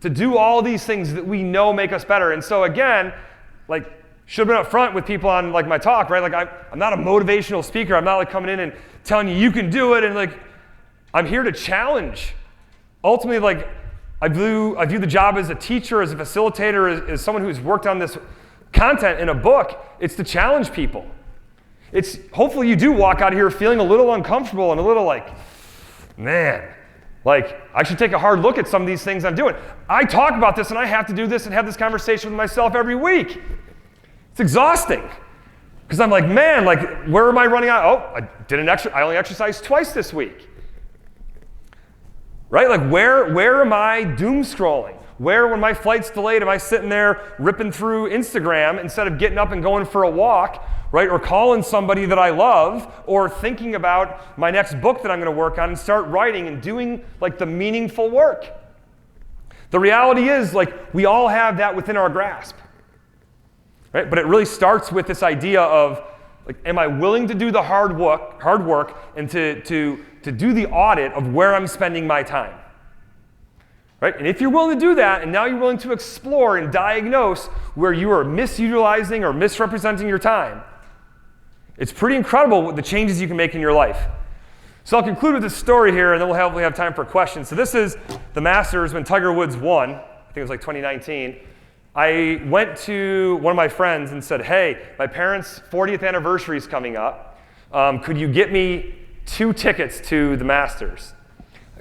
to do all these things that we know make us better. And so again, should have been up front with people on my talk, right? I'm not a motivational speaker. I'm not coming in and telling you can do it. And I'm here to challenge. Ultimately, I view the job as a teacher, as a facilitator, as someone who's worked on this content in a book. It's to challenge people. It's hopefully you do walk out of here feeling a little uncomfortable and a little man, I should take a hard look at some of these things I'm doing. I talk about this and I have to do this and have this conversation with myself every week. It's exhausting. Because I'm man, where am I running out? Oh, I only exercised twice this week. Right? Where am I doom scrolling? Where, when my flight's delayed, am I sitting there ripping through Instagram instead of getting up and going for a walk, right? Or calling somebody that I love, or thinking about my next book that I'm going to work on and start writing and doing the meaningful work. The reality is we all have that within our grasp. Right? But it really starts with this idea of am I willing to do the hard work and to do the audit of where I'm spending my time? Right? And if you're willing to do that, and now you're willing to explore and diagnose where you are misutilizing or misrepresenting your time, it's pretty incredible what the changes you can make in your life. So I'll conclude with this story here, and then we'll hopefully have time for questions. So this is the Masters when Tiger Woods won. I think it was 2019. I went to one of my friends and said, hey, my parents' 40th anniversary is coming up. Could you get me 2 tickets to the Masters?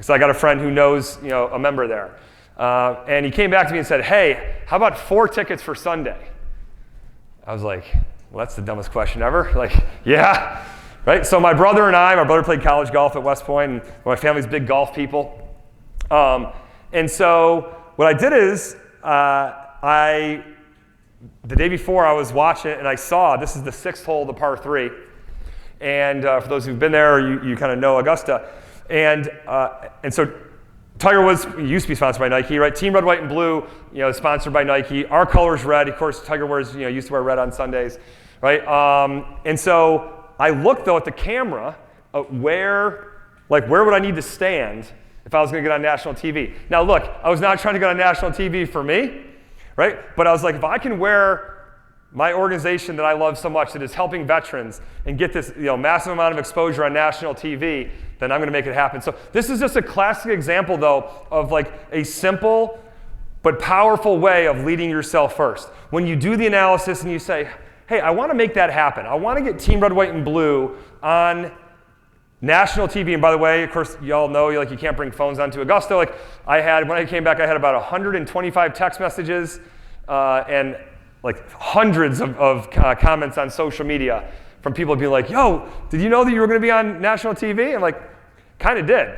So I got a friend who knows a member there. And he came back to me and said, hey, how about 4 tickets for Sunday? I was like, well, that's the dumbest question ever. Yeah. Right? So my brother played college golf at West Point, and my family's big golf people. And so what I did is I the day before I was watching it and I saw, this is the 6th hole, the par 3. And for those who've been there, you kind of know Augusta. And so Tiger Woods used to be sponsored by Nike, right? Team Red, White, and Blue, sponsored by Nike. Our color's red. Of course, Tiger wears, used to wear red on Sundays, right? And so I looked though at the camera, where would I need to stand if I was going to get on national TV? Now look, I was not trying to get on national TV for me, right? But I was like, if I can wear my organization that I love so much, that is helping veterans, and get this massive amount of exposure on national TV, then I'm going to make it happen. So this is just a classic example, though, of like a simple but powerful way of leading yourself first. When you do the analysis and you say, hey, I want to make that happen. I want to get Team Red, White, and Blue on national TV. And by the way, of course, you all know you can't bring phones onto Augusta. When I came back, I had about 125 text messages and hundreds of comments on social media from people being like, yo, did you know that you were going to be on national TV? I'm like, kind of did,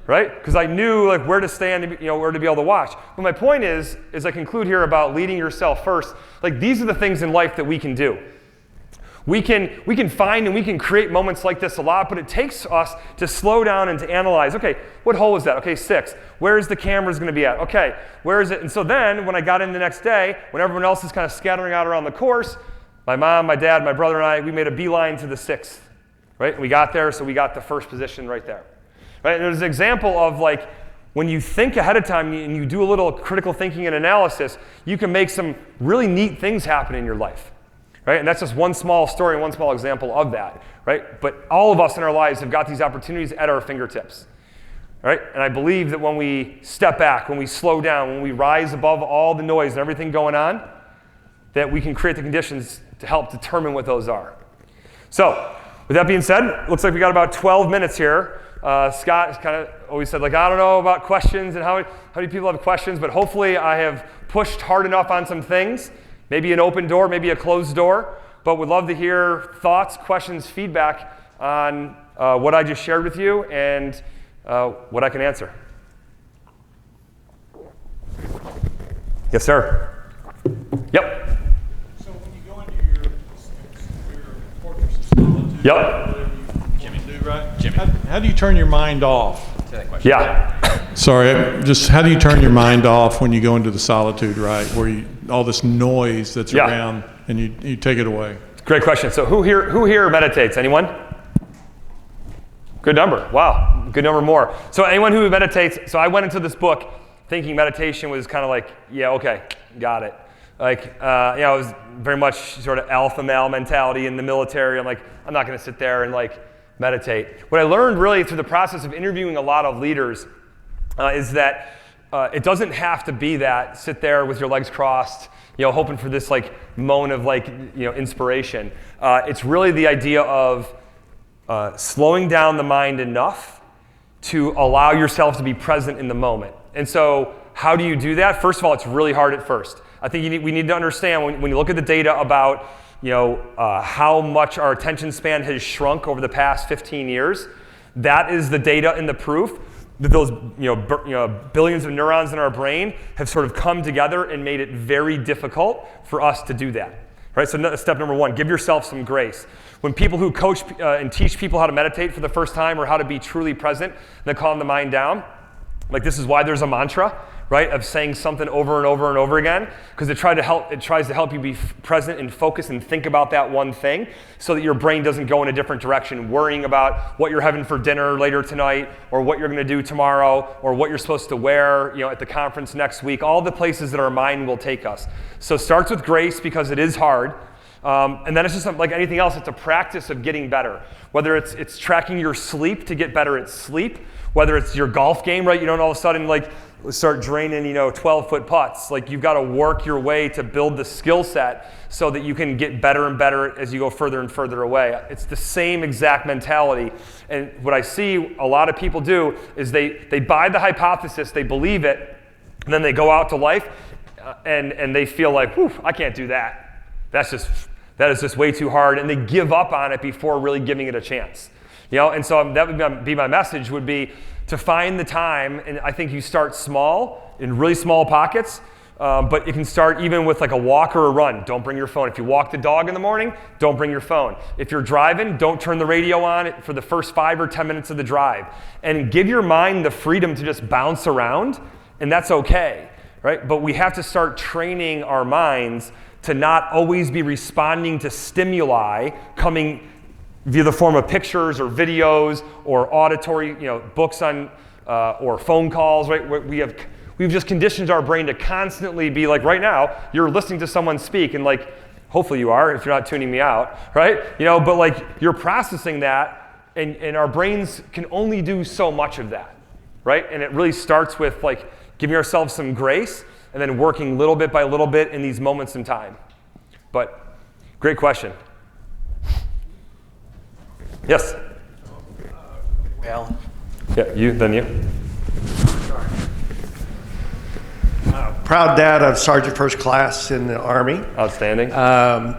right? Because I knew where to stand, where to be able to watch. But my point is I conclude here about leading yourself first. These are the things in life that we can do. We can find and we can create moments like this a lot, but it takes us to slow down and to analyze, okay, what hole is that? Okay, 6. Where is the cameras going to be at? Okay, where is it? And so then when I got in the next day, when everyone else is kind of scattering out around the course, my mom, my dad, my brother, and I, we made a beeline to the 6th, right? And we got there, so we got the first position right there. Right? And there's an example of when you think ahead of time and you do a little critical thinking and analysis, you can make some really neat things happen in your life. Right? And that's just one small story and one small example of that, right? But all of us in our lives have got these opportunities at our fingertips, right? And I believe that when we step back, when we slow down, when we rise above all the noise and everything going on, that we can create the conditions to help determine what those are. So, with that being said, looks like we got about 12 minutes here. Scott kind of always said, I don't know about questions and how many people have questions, but hopefully I have pushed hard enough on some things. Maybe an open door, maybe a closed door, but would love to hear thoughts, questions, feedback on what I just shared with you and what I can answer. Yes, sir. Yep. So when you go into your fortress of solitude, yep. Whatever you do, right? Jimmy. How do you turn your mind off? Say that question. Yeah. Sorry, just how do you turn your mind off when you go into the solitude, right? Where all this noise that's around, and you take it away. Great question. So who here meditates? Anyone? Good number. Wow. Good number more. So anyone who meditates, so I went into this book thinking meditation was kind of yeah, okay, got it. It was very much sort of alpha male mentality in the military. I'm not going to sit there and meditate. What I learned really through the process of interviewing a lot of leaders is that it doesn't have to be that sit there with your legs crossed, hoping for this moment of inspiration. It's really the idea of slowing down the mind enough to allow yourself to be present in the moment. And so how do you do that? First of all, it's really hard at first. I think we need to understand when you look at the data about how much our attention span has shrunk over the past 15 years, that is the data and the proof that those billions of neurons in our brain have sort of come together and made it very difficult for us to do that. Right? So step number 1, give yourself some grace. When people who coach and teach people how to meditate for the first time or how to be truly present, they calm the mind down. This is why there's a mantra, right, of saying something over and over and over again, because it tries to help you be present and focus and think about that one thing so that your brain doesn't go in a different direction, worrying about what you're having for dinner later tonight or what you're going to do tomorrow or what you're supposed to wear at the conference next week, all the places that our mind will take us. So it starts with grace because it is hard. And then it's just like anything else, it's a practice of getting better. Whether it's tracking your sleep to get better at sleep, whether it's your golf game, right? You don't all of a sudden start draining 12-foot putts. You've got to work your way to build the skill set so that you can get better and better as you go further and further away. It's the same exact mentality. And what I see a lot of people do is they buy the hypothesis, they believe it, and then they go out to life and they feel whew, I can't do that. That is just way too hard, and they give up on it before really giving it a chance. And so that would be my message, would be to find the time, and I think you start small, in really small pockets, But it can start even with like a walk or a run. Don't bring your phone. If you walk the dog in the morning, don't bring your phone. If you're driving, don't turn the radio on for the first 5 or 10 minutes of the drive. And give your mind the freedom to just bounce around, and that's okay, right? But we have to start training our minds to not always be responding to stimuli coming via the form of pictures or videos or auditory, books on or phone calls, right? We've just conditioned our brain to constantly be like, right now, you're listening to someone speak, and like, hopefully you are if you're not tuning me out, right? But like you're processing that, and our brains can only do so much of that, right? And it really starts with like giving ourselves some grace and then working little bit by little bit in these moments in time. But great question. Yes? Well, Yeah, you, then you. proud dad of Sergeant First Class in the Army. Outstanding.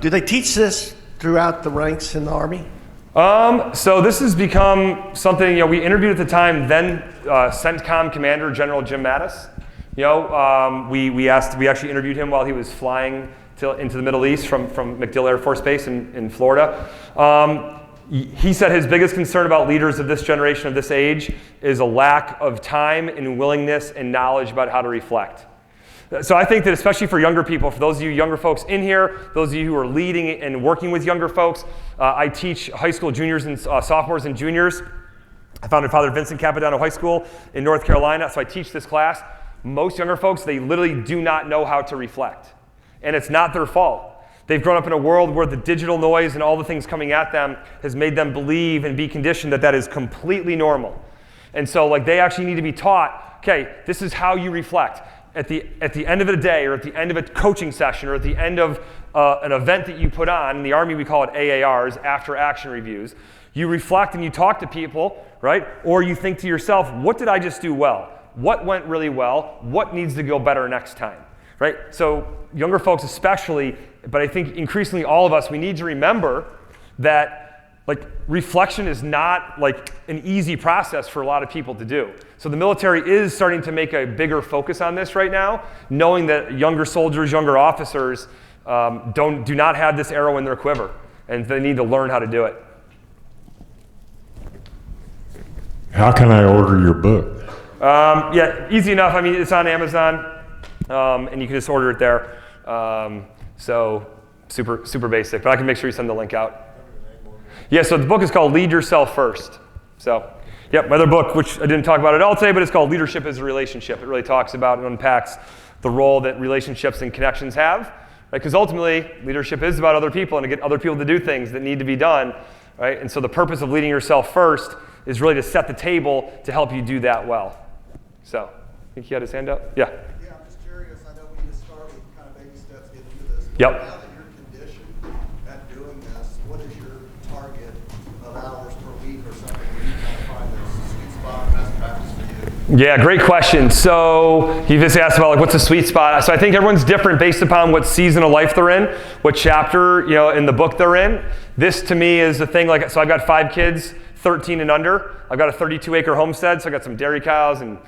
Do they teach this throughout the ranks in the Army? So this has become something, we interviewed at the time, then CENTCOM Commander General Jim Mattis. We actually interviewed him while he was flying into the Middle East from MacDill Air Force Base in Florida. He said his biggest concern about leaders of this generation, of this age, is a lack of time and willingness and knowledge about how to reflect. So I think that especially for younger people, for those of you younger folks in here, those of you who are leading and working with younger folks, I teach high school juniors and sophomores and juniors. I founded Father Vincent Capodanno High School in North Carolina, so I teach this class. Most younger folks, they literally do not know how to reflect. And it's not their fault. They've grown up in a world where the digital noise and all the things coming at them has made them believe and be conditioned that that is completely normal. And so like they actually need to be taught, okay, this is how you reflect. At the end of a day, or at the end of a coaching session, or at the end of an event that you put on, in the Army we call it AARs, after action reviews, you reflect and you talk to people, right? Or you think to yourself, what did I just do well? What went really well? What needs to go better next time, right? So younger folks especially, but I think increasingly all of us, we need to remember that like reflection is not like an easy process for a lot of people to do. So the military is starting to make a bigger focus on this right now, knowing that younger soldiers, younger officers do not have this arrow in their quiver, and they need to learn how to do it. How can I order your book? Yeah, easy enough. I mean, it's on Amazon, and you can just order it there. So super basic, but I can make sure you send the link out. Yeah, so the book is called Lead Yourself First. So, yep, my other book, which I didn't talk about at all today, but it's called Leadership is a Relationship. It really talks about and unpacks the role that relationships and connections have, right? Because ultimately, leadership is about other people and to get other people to do things that need to be done, right? And so the purpose of leading yourself first is really to set the table to help you do that well. So, I think he had his hand up? Yeah. Yeah, I'm just curious. I know we need to start with kind of baby steps, get into this. Yep. Now that you're conditioned at doing this, what is your target of hours per week or something where you kind of find this sweet spot, best practice for you? Yeah, great question. So he just asked about like what's the sweet spot. So I think everyone's different based upon what season of life they're in, what chapter in the book they're in. This to me is the thing. Like, so I've got 5 kids, 13 and under. I've got a 32-acre homestead, so I got some dairy cows and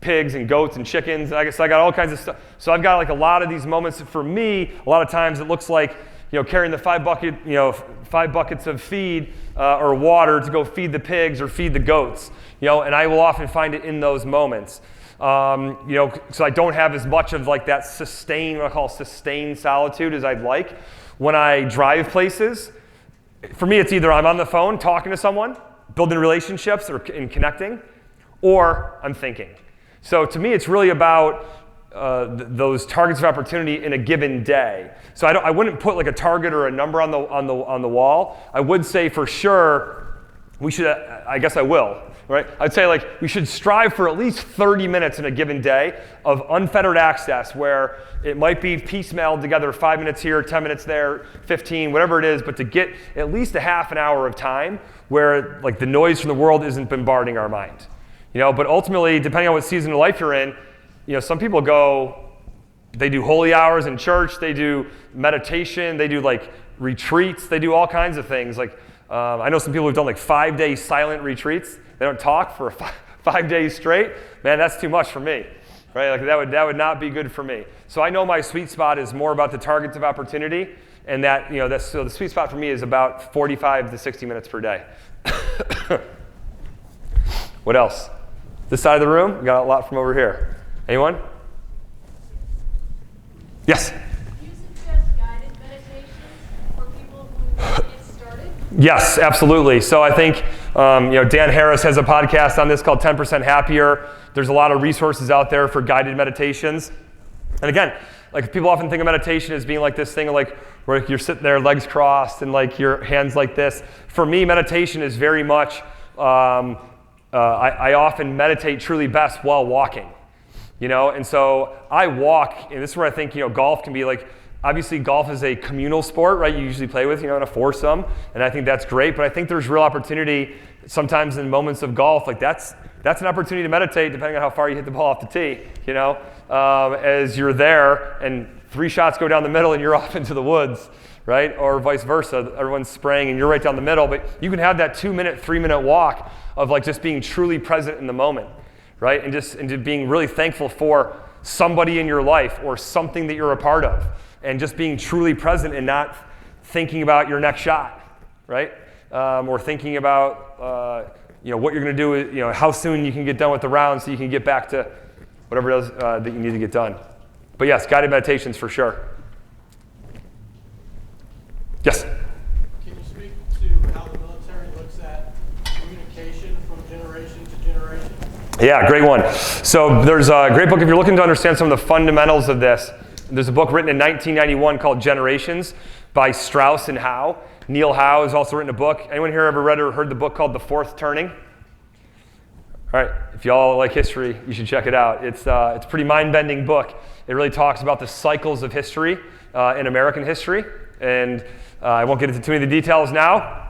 pigs and goats and chickens. I guess I got all kinds of stuff. So I've got like a lot of these moments. For me, a lot of times it looks like carrying the 5 buckets of feed or water to go feed the pigs or feed the goats. And I will often find it in those moments. So I don't have as much of like that sustained, what I call sustained solitude as I'd like. When I drive places, for me it's either I'm on the phone talking to someone, building relationships and connecting, or I'm thinking. So to me it's really about those targets of opportunity in a given day. So I wouldn't put like a target or a number on the wall. I would say for sure we should. I guess I will. Right? I'd say like we should strive for at least 30 minutes in a given day of unfettered access, where it might be piecemealed together, 5 minutes here, 10 minutes there, 15, whatever it is, but to get at least a half an hour of time where like the noise from the world isn't bombarding our mind. But ultimately, depending on what season of life you're in, some people they do holy hours in church, they do meditation, they do like retreats, they do all kinds of things. Like I know some people who've done like 5-day silent retreats. They don't talk for 5 days straight. Man, that's too much for me. right? Like that would not be good for me. So I know my sweet spot is more about the targets of opportunity, and that, so the sweet spot for me is about 45 to 60 minutes per day. What else? This side of the room, we got a lot from over here. Anyone? Yes? Do you suggest guided meditation for people who want to get started? Yes, absolutely. So I think Dan Harris has a podcast on this called 10% Happier. There's a lot of resources out there for guided meditations. And again, like people often think of meditation as being like this thing like where you're sitting there, legs crossed, and like your hands like this. For me, meditation is very much, I often meditate truly best while walking. And so I walk, and this is where I think, golf can be like, obviously golf is a communal sport, right? You usually play with, in a foursome, and I think that's great, but I think there's real opportunity sometimes in moments of golf, like that's an opportunity to meditate depending on how far you hit the ball off the tee, as you're there and 3 shots go down the middle and you're off into the woods, right? Or vice versa, everyone's spraying and you're right down the middle, but you can have that 2-minute, 3-minute walk of like just being truly present in the moment. Right? And just being really thankful for somebody in your life or something that you're a part of, and just being truly present and not thinking about your next shot, right? Or thinking about what you're going to do, how soon you can get done with the round so you can get back to whatever it is that you need to get done. But yes, guided meditations for sure. Yes? Can you speak to how the military looks at communication from generation to generation? Yeah, great one. So there's a great book if you're looking to understand some of the fundamentals of this. There's a book written in 1991 called Generations by Strauss and Howe. Neil Howe has also written a book. Anyone here ever read or heard the book called The Fourth Turning? All right, if y'all like history, you should check it out. It's a pretty mind-bending book. It really talks about the cycles of history in American history. And I won't get into too many of the details now.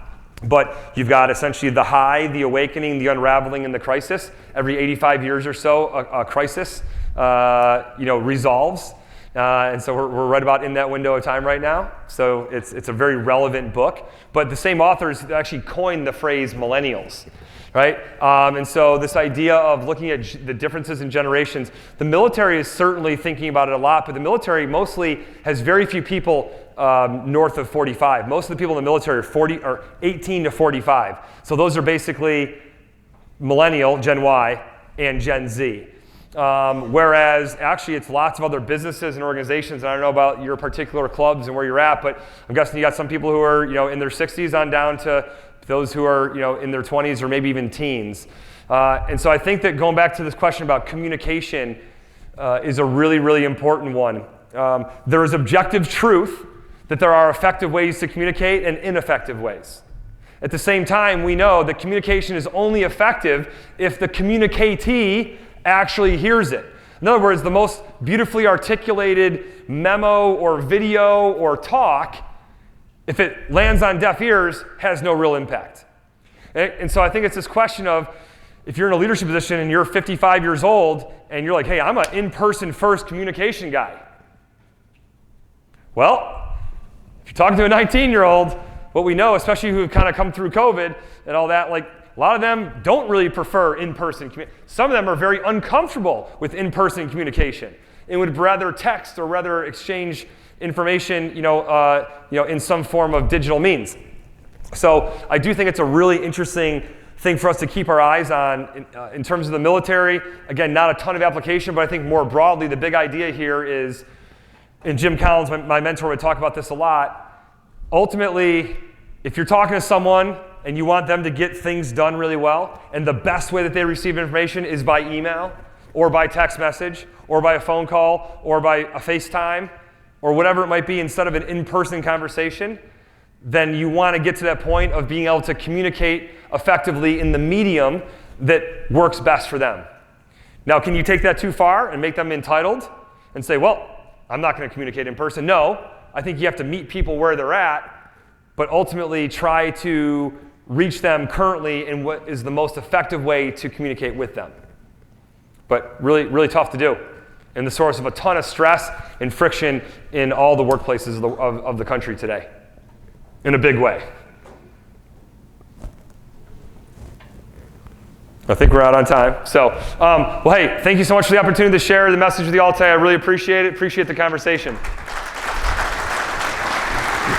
But you've got essentially the high, the awakening, the unraveling, and the crisis. Every 85 years or so, a crisis, resolves. And so we're right about in that window of time right now. So it's a very relevant book. But the same authors actually coined the phrase millennials, right? And so this idea of looking at the differences in generations, the military is certainly thinking about it a lot, but the military mostly has very few people north of 45. Most of the people in the military are 18 to 45. So those are basically millennial, Gen Y, and Gen Z. Whereas actually it's lots of other businesses and organizations, and I don't know about your particular clubs and where you're at, but I'm guessing you got some people who are in their 60s on down to those who are in their 20s or maybe even teens. And so I think that going back to this question about communication is a really, really important one. There is objective truth that there are effective ways to communicate and ineffective ways. At the same time, we know that communication is only effective if the communicatee actually hears it. In other words, the most beautifully articulated memo or video or talk, if it lands on deaf ears, has no real impact. And so I think it's this question of, if you're in a leadership position and you're 55 years old and you're like, hey, I'm an in-person first communication guy. Well, if you're talking to a 19-year-old, what we know, especially who have kind of come through COVID and all that, like a lot of them don't really prefer in-person communication. Some of them are very uncomfortable with in-person communication and would rather text or rather exchange information, in some form of digital means. So I do think it's a really interesting thing for us to keep our eyes on in terms of the military. Again, not a ton of application, but I think more broadly, the big idea here is, and Jim Collins, my mentor, would talk about this a lot. Ultimately, if you're talking to someone and you want them to get things done really well, and the best way that they receive information is by email, or by text message, or by a phone call, or by a FaceTime, or whatever it might be instead of an in-person conversation, then you want to get to that point of being able to communicate effectively in the medium that works best for them. Now, can you take that too far and make them entitled and say, well, I'm not going to communicate in person? No, I think you have to meet people where they're at, but ultimately try to reach them currently in what is the most effective way to communicate with them. But really, really tough to do, and the source of a ton of stress and friction in all the workplaces of the country today, in a big way. I think we're out on time. So, well, hey, thank you so much for the opportunity to share the message with you all today. I really appreciate it. Appreciate the conversation.